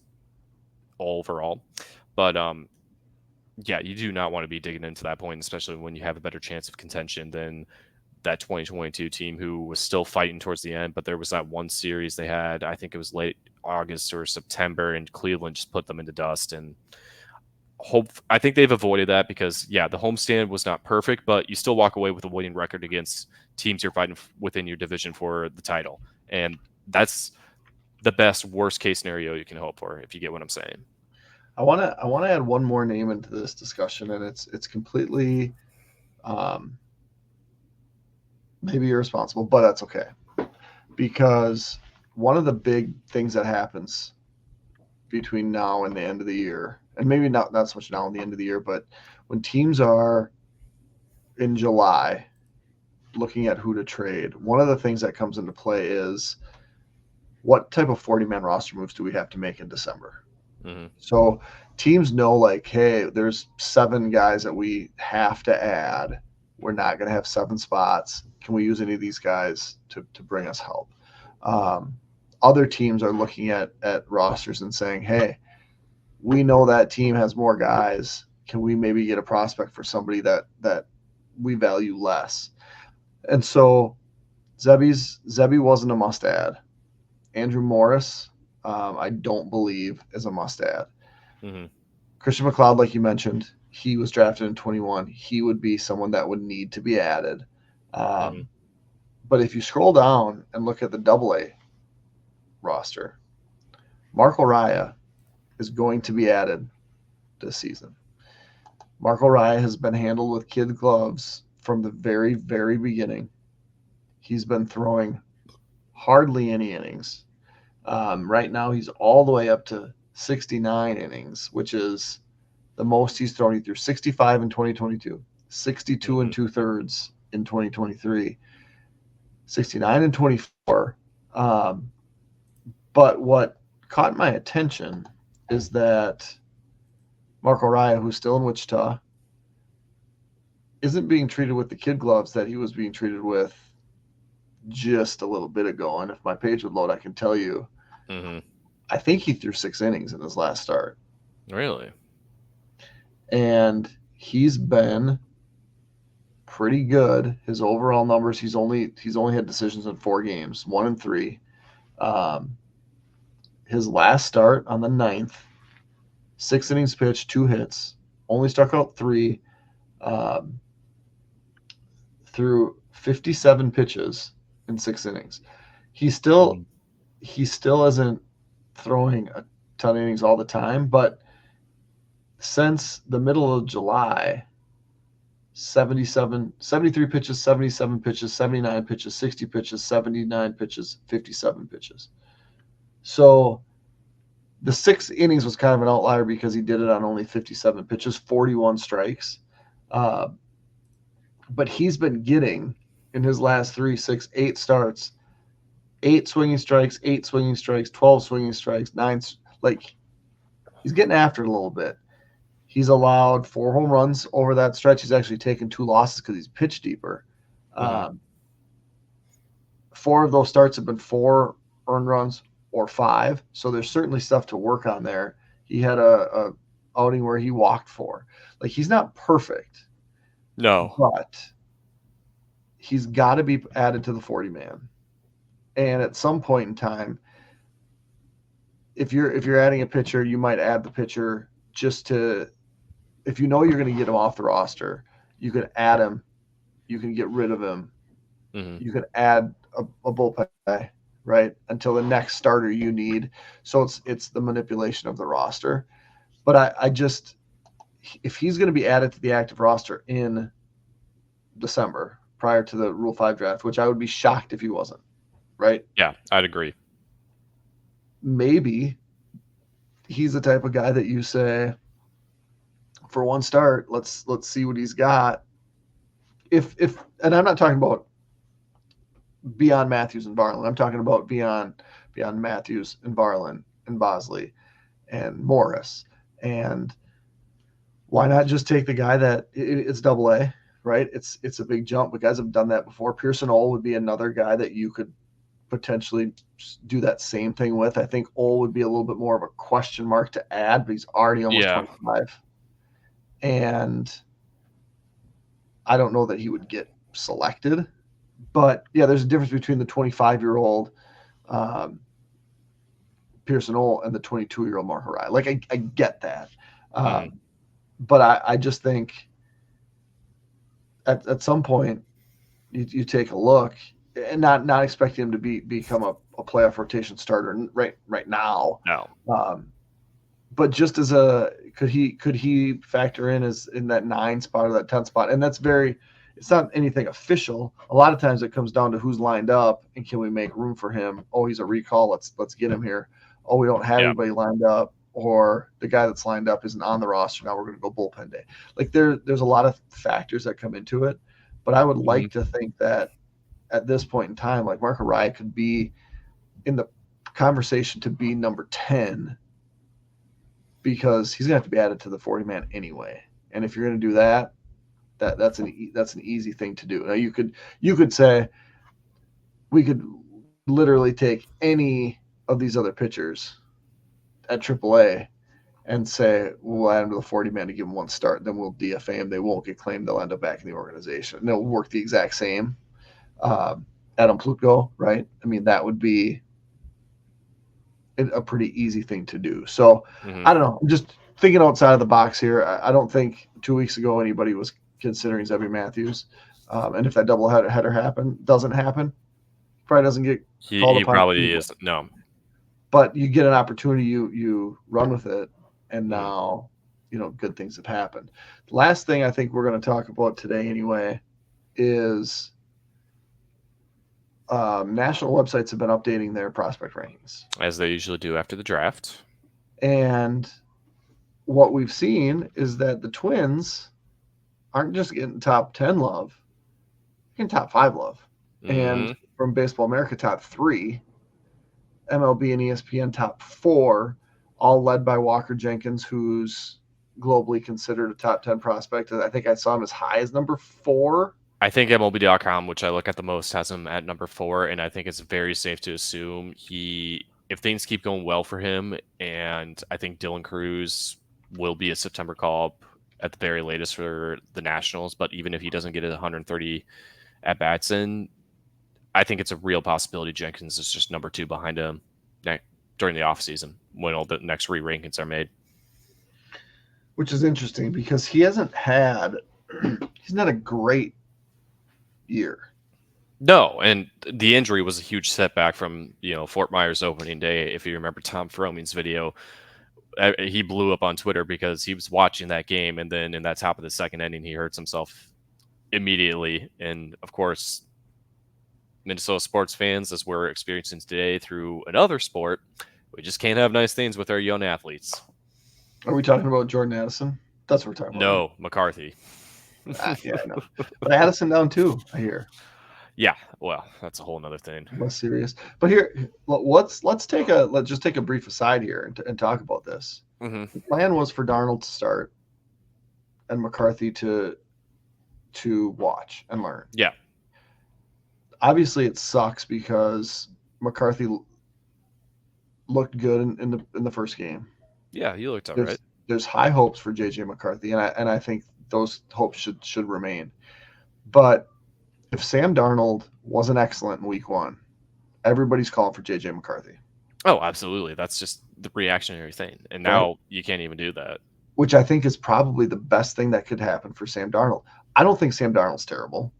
overall. But yeah, you do not want to be digging into that point, especially when you have a better chance of contention than that 2022 team who was still fighting towards the end. But there was that one series they had, I think it was late August or September, and Cleveland just put them into dust. And I think they've avoided that because, yeah, the homestand was not perfect, but you still walk away with a winning record against teams you're fighting within your division for the title. And that's the best worst case scenario you can hope for, if you get what I'm saying. I want to add one more name into this discussion, and it's completely maybe irresponsible, but that's okay, because one of the big things that happens between now and the end of the year, and maybe not so much now and the end of the year, but when teams are in July looking at who to trade, one of the things that comes into play is what type of 40-man roster moves do we have to make in December? Mm-hmm. So teams know, like, hey, there's 7 guys that we have to add. We're not going to have 7 spots. Can we use any of these guys to bring us help? Other teams are looking at rosters and saying, hey, we know that team has more guys. Can we maybe get a prospect for somebody that we value less? And so Zebby wasn't a must-add. Andrew Morris, I don't believe, is a must-add. Mm-hmm. Christian McLeod, like you mentioned, he was drafted in 21. He would be someone that would need to be added. But if you scroll down and look at the Double-A roster, Marco Raya is going to be added this season. Marco Raya has been handled with kid gloves from the very, very beginning. He's been throwing hardly any innings. Right now, he's all the way up to 69 innings, which is the most he's thrown. He threw 65 in 2022, 62 and 2/3 in 2023, 69 and 24. But what caught my attention is that Marco Raya, who's still in Wichita, isn't being treated with the kid gloves that he was being treated with just a little bit ago. And if my page would load, I can tell you, I think he threw 6 innings in his last start. Really? And he's been pretty good. His overall numbers, he's only had decisions in 4 games, 1 and 3. His last start on the 9th, 6 innings pitched, 2 hits, only struck out 3, threw 57 pitches in 6 innings. He still isn't throwing a ton of innings all the time, but since the middle of July, 73 pitches, 77 pitches, 79 pitches, 60 pitches, 79 pitches, 57 pitches. So the 6 innings was kind of an outlier because he did it on only 57 pitches, 41 strikes. But he's been getting, in his last 3, 6, 8 starts, 8 swinging strikes, 8 swinging strikes, 12 swinging strikes, 9. Like, he's getting after it a little bit. He's allowed 4 home runs over that stretch. He's actually taken 2 losses because he's pitched deeper. 4 of those starts have been 4 earned runs or 5. So there's certainly stuff to work on there. He had a outing where he walked 4. Like, he's not perfect. No. But he's got to be added to the 40-man. And at some point in time, if you're adding a pitcher, you might add the pitcher just to, if you know you're going to get him off the roster, you can add him, you can get rid of him, you can add a bullpen guy, right, until the next starter you need. So it's the manipulation of the roster. But I just, if he's going to be added to the active roster in December prior to the Rule 5 draft, which I would be shocked if he wasn't, right? Yeah, I'd agree. Maybe he's the type of guy that you say, for one start, let's see what he's got. If and I'm not talking about beyond Matthews and Varland. I'm talking about beyond Matthews and Varland and Bosley and Morris. And why not just take the guy that it's double A, right? It's a big jump, but guys have done that before. Pearson Ole would be another guy that you could potentially do that same thing with. I think Ole would be a little bit more of a question mark to add, but he's already almost 25. And I don't know that he would get selected. But yeah, there's a difference between the 25-year-old Pearson Ole and the 22-year-old Mark Harai. Like I get that. But I just think at some point you take a look, and not expecting him to become a playoff rotation starter right now. No. But just as could he factor in as in that 9 spot or that 10 spot? And that's it's not anything official. A lot of times it comes down to who's lined up and can we make room for him? Oh, he's a recall. Let's get him here. Oh, we don't have anybody lined up, or the guy that's lined up isn't on the roster. Now we're going to go bullpen day. Like there's a lot of factors that come into it, but I would like to think that at this point in time, like Mark Harai could be in the conversation to be number 10, because he's going to have to be added to the 40-man anyway. And if you're going to do that, that's an easy thing to do. Now you could say we could literally take any of these other pitchers at AAA and say we'll add him to the 40-man to give him one start. Then we'll DFA him. They won't get claimed. They'll end up back in the organization. And they'll work the exact same. Adam Plutko, right? I mean, that would be a pretty easy thing to do. So I don't know. I'm just thinking outside of the box here. I don't think 2 weeks ago anybody was considering Zebby Matthews. And if that doubleheader doesn't happen, probably doesn't get called upon. He probably is. No. But you get an opportunity, you run with it, and now, good things have happened. The last thing I think we're going to talk about today anyway is national websites have been updating their prospect rankings. As they usually do after the draft. And what we've seen is that the Twins aren't just getting top 10 love, they're getting top 5 love. And from Baseball America, top 3, MLB and ESPN top 4, all led by Walker Jenkins, who's globally considered a top 10 prospect. I think I saw him as high as number 4. I think MLB.com, which I look at the most, has him at number 4, and I think it's very safe to assume if things keep going well for him, and I think Dylan Cruz will be a September call-up at the very latest for the Nationals, but even if he doesn't get 130 at-bats in, I think it's a real possibility Jenkins is just number 2 behind him during the offseason when all the next re-rankings are made. Which is interesting because he's not a great year. No, and the injury was a huge setback from Fort Myers opening day. If you remember Tom Froming's video, he blew up on Twitter because he was watching that game, and then in that top of the second inning, he hurts himself immediately. And of course, Minnesota sports fans, as we're experiencing today through another sport, we just can't have nice things with our young athletes. Are we talking about Jordan Addison? That's what we're talking about. No, McCarthy. Yeah, I know. But Addison down too, I hear. Yeah, well, that's a whole nother thing. Less serious. But here, let's just take a brief aside here and talk about this. The plan was for Darnold to start and McCarthy to watch and learn. Yeah. Obviously, it sucks because McCarthy looked good in the first game. Yeah, he looked all right. There's high hopes for JJ McCarthy, and I think those hopes should remain. But if Sam Darnold wasn't excellent in week 1, everybody's calling for JJ McCarthy. Oh, absolutely. That's just the reactionary thing. And now you can't even do that. Which I think is probably the best thing that could happen for Sam Darnold. I don't think Sam Darnold's terrible.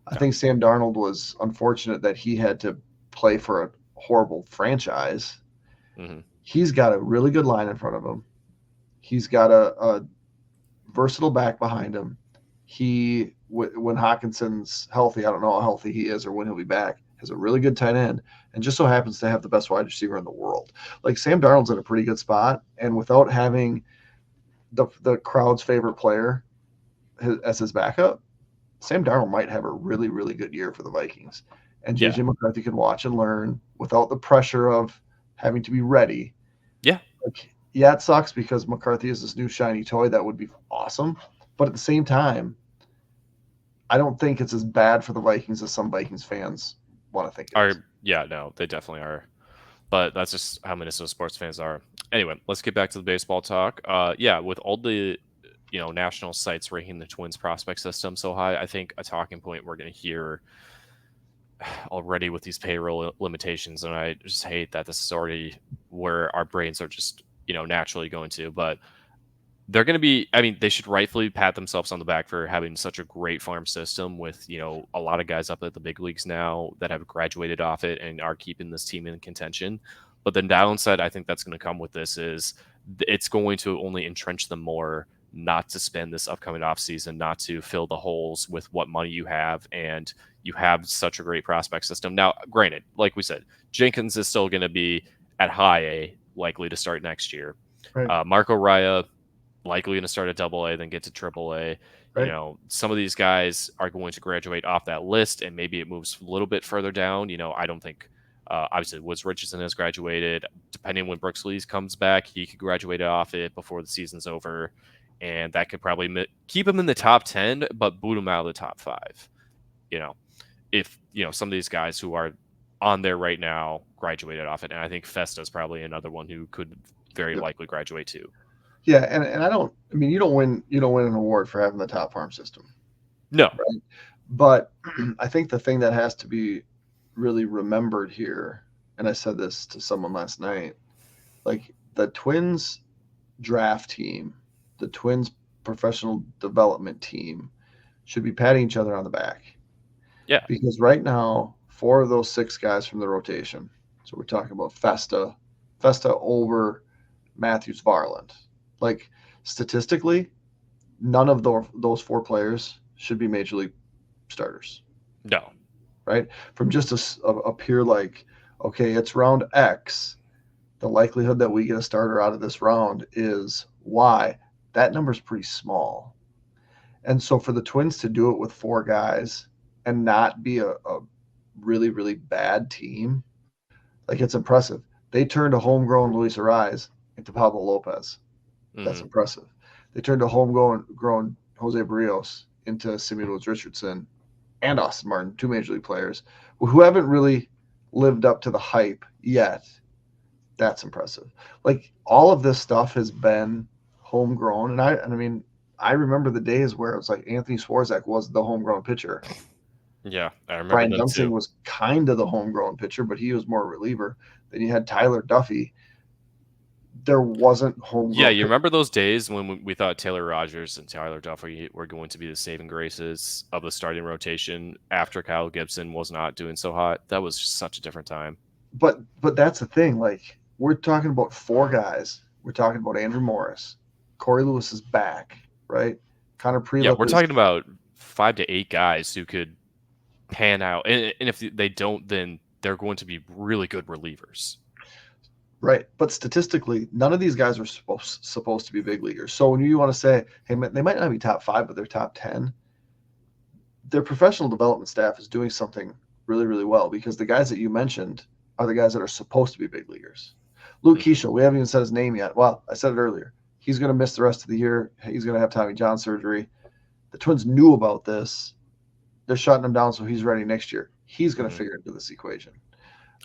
I think Sam Darnold was unfortunate that he had to play for a horrible franchise. He's got a really good line in front of him. He's got a versatile back behind him. He when Hawkinson's healthy, I don't know how healthy he is or when he'll be back, has a really good tight end and just so happens to have the best wide receiver in the world. Like Sam Darnold's in a pretty good spot, and without having the crowd's favorite player as his backup, Sam Darnold might have a really, really good year for the Vikings. And Yeah. JJ McCarthy can watch and learn without the pressure of having to be ready. Yeah. Like, yeah, it sucks because McCarthy is this new shiny toy that would be awesome. But at the same time, I don't think it's as bad for the Vikings as some Vikings fans want to think it is. Yeah, no, they definitely are. But that's just how Minnesota sports fans are. Anyway, let's get back to the baseball talk. Yeah, with all the national sites ranking the Twins prospect system so high, I think a talking point we're going to hear already with these payroll limitations, and I just hate that this is already where our brains are just naturally going to. But they're going to be, I mean, they should rightfully pat themselves on the back for having such a great farm system with a lot of guys up at the big leagues now that have graduated off it and are keeping this team in contention. But the downside I think that's going to come with this is it's going to only entrench them more not to spend this upcoming offseason, not to fill the holes with what money you have, and you have such a great prospect system. Now, granted, like we said, Jenkins is still going to be at high A, likely to start next year. Right. Marco Raya likely going to start at Double A, then get to Triple A. Right. Some of these guys are going to graduate off that list, and maybe it moves a little bit further down. I don't think, obviously, Woods Richardson has graduated. Depending when Brooks Lees comes back, he could graduate off it before the season's over, and that could probably keep him in the top 10, but boot him out of the top 5. If some of these guys who are on there right now graduated off it, and I think Festa is probably another one who could very likely graduate too. Yeah, and I mean you don't win an award for having the top farm system. No. Right? But I think the thing that has to be really remembered here, and I said this to someone last night, like the Twins draft team, the Twins professional development team should be patting each other on the back. Yeah. Because right now, 4 of those 6 guys from the rotation, so we're talking about Festa over Matthews, Varland. Like statistically, none of those 4 players should be major league starters. No. Right? From just a pure like, okay, it's round X. The likelihood that we get a starter out of this round is Y. That number's pretty small. And so for the Twins to do it with 4 guys and not be a really, really bad team, like it's impressive. They turned a homegrown Luis Ariz into Pablo Lopez. That's impressive. They turned a homegrown Jose Barrios into Simeon Woods Richardson and Austin Martin, 2 major league players who haven't really lived up to the hype yet. That's impressive. Like all of this stuff has been homegrown, and I mean, I remember the days where it was like Anthony Swarzak was the homegrown pitcher. Yeah, I remember Brian them Dunston too. was kind of the homegrown pitcher, but he was more a reliever. Then you had Tyler Duffy. There wasn't homegrown. Yeah, you remember those days when we thought Taylor Rogers and Tyler Duffy were going to be the saving graces of the starting rotation after Kyle Gibson was not doing so hot? That was just such a different time. But that's the thing. Like we're talking about 4 guys. We're talking about Andrew Morris. Corey Lewis is back, right? Connor Prelip. Yeah, we're talking about 5 to 8 guys who could pan out, and if they don't, then they're going to be really good relievers. Right. But statistically, none of these guys are supposed to be big leaguers. So when you want to say, hey, they might not be top 5, but they're top 10, their professional development staff is doing something really, really well because the guys that you mentioned are the guys that are supposed to be big leaguers. Luke Keishel, we haven't even said his name yet. Well, I said it earlier. He's going to miss the rest of the year. He's going to have Tommy John surgery. The Twins knew about this. They're shutting him down so he's ready next year. He's going to figure into this equation.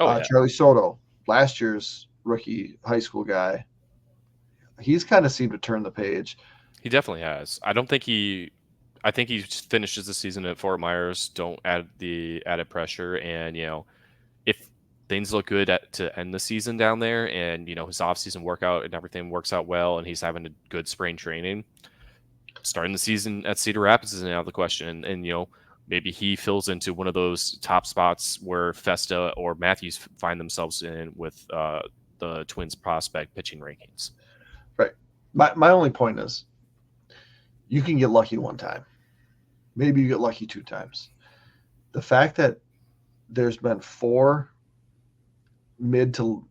Yeah. Charlie Soto, last year's rookie high school guy, he's kind of seemed to turn the page. He definitely has. I think he finishes the season at Fort Myers. Don't add the added pressure, and if things look good to end the season down there, and his off-season workout and everything works out well, and he's having a good spring training, starting the season at Cedar Rapids is now the question, and maybe he fills into one of those top spots where Festa or Matthews find themselves in with the Twins prospect pitching rankings. Right. My only point is you can get lucky one time. Maybe you get lucky 2 times. The fact that there's been 4 mid to,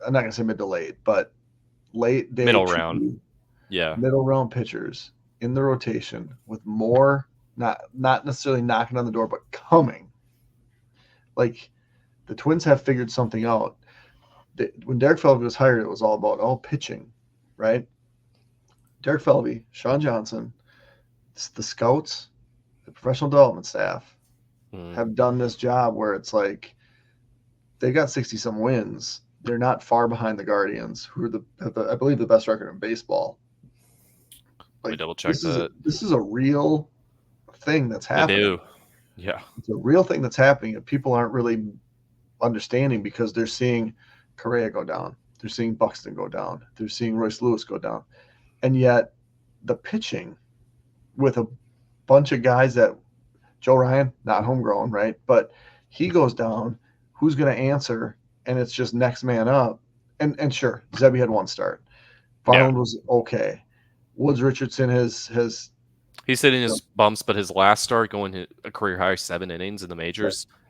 I'm not going to say mid to late, but late day Middle round. to Yeah. middle round pitchers in the rotation with more, not necessarily knocking on the door, but coming. Like the Twins have figured something out. When Derek Felvey was hired, it was all about pitching, right? Derek Felvey, Sean Johnson, the scouts, the professional development staff have done this job where it's like they got 60 some wins. They're not far behind the Guardians, who are I believe the best record in baseball. Let me Like double check that. this is a real thing that's They happening. do. Yeah. It's a real thing that's happening, and people aren't really understanding because they're seeing Correa go down, they're seeing Buxton go down, they're seeing Royce Lewis go down, and yet the pitching with a bunch of guys that Joe Ryan, not homegrown, right? But he goes down. Who's going to answer? And it's just next man up. And sure, Zebby had 1 start. Varland was okay. Woods Richardson has he's hitting his bumps, but his last start going to a career high 7 innings in the majors, right.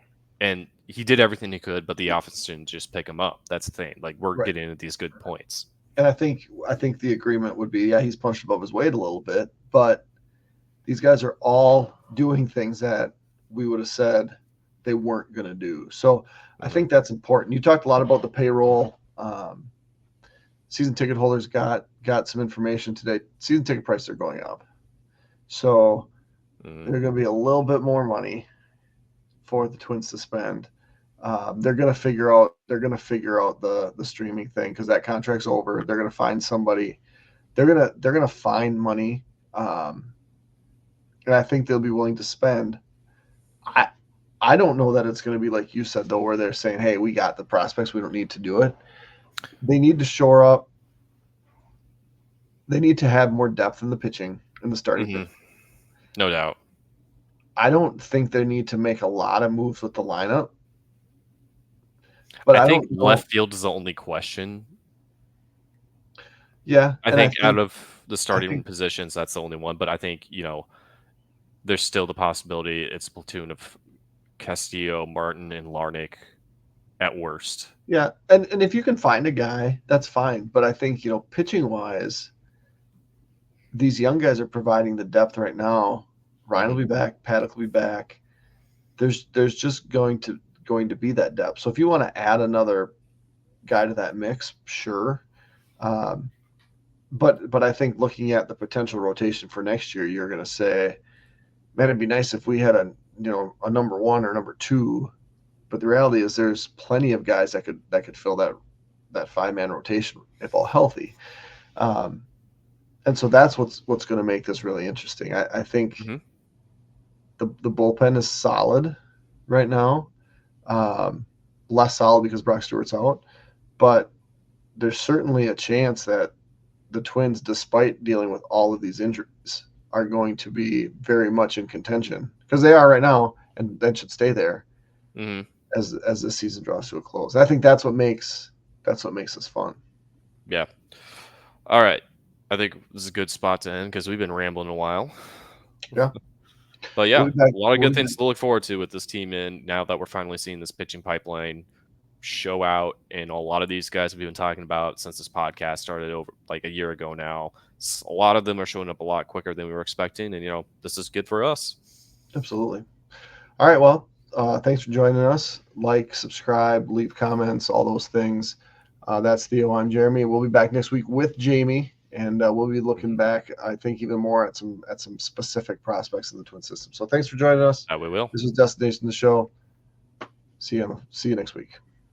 And he did everything he could, but the offense didn't just pick him up. That's the thing. Like we're right. getting at these good points. And I think the agreement would be, he's punched above his weight a little bit, but these guys are all doing things that we would have said they weren't going to do. So I think that's important. You talked a lot about the payroll. Season ticket holders got some information today. Season ticket prices are going up. So there's going to be a little bit more money for the Twins to spend. They're going to figure out the streaming thing because that contract's over. They're going to find somebody. They're going to find money. And I think they'll be willing to spend. I don't know that it's going to be like you said, though, where they're saying, hey, we got the prospects. We don't need to do it. They need to shore up. They need to have more depth in the pitching, in the starting pitch. No doubt. I don't think they need to make a lot of moves with the lineup. But I think left field is the only question. Yeah. I think out of the starting positions, that's the only one. But I think, there's still the possibility it's a platoon of Castillo, Martin, and Larnach at worst. Yeah. And if you can find a guy, that's fine. But I think, pitching-wise, these young guys are providing the depth right now. Ryan will be back. Paddock will be back. There's just going to be that depth. So if you want to add another guy to that mix, sure. But I think looking at the potential rotation for next year, you're going to say, man, it'd be nice if we had a number 1 or number 2. But the reality is there's plenty of guys that could fill that 5-man rotation if all healthy. And so that's what's going to make this really interesting. I think the bullpen is solid right now. Less solid because Brock Stewart's out. But there's certainly a chance that the Twins, despite dealing with all of these injuries, are going to be very much in contention because they are right now, and then should stay there as the season draws to a close. And I think that's what makes this fun. Yeah. All right. I think this is a good spot to end because we've been rambling a while. Yeah. But yeah, a lot of good things to look forward to with this team in now that we're finally seeing this pitching pipeline show out. And a lot of these guys we've been talking about since this podcast started over like a year ago now. A lot of them are showing up a lot quicker than we were expecting. And, this is good for us. Absolutely. All right. Well, thanks for joining us. Like, subscribe, leave comments, all those things. That's Theo. I'm Jeremy. We'll be back next week with Jamie. And we'll be looking back, I think, even more at some specific prospects in the Twin system. So thanks for joining us. We will. This is Destination the Show. See you next week.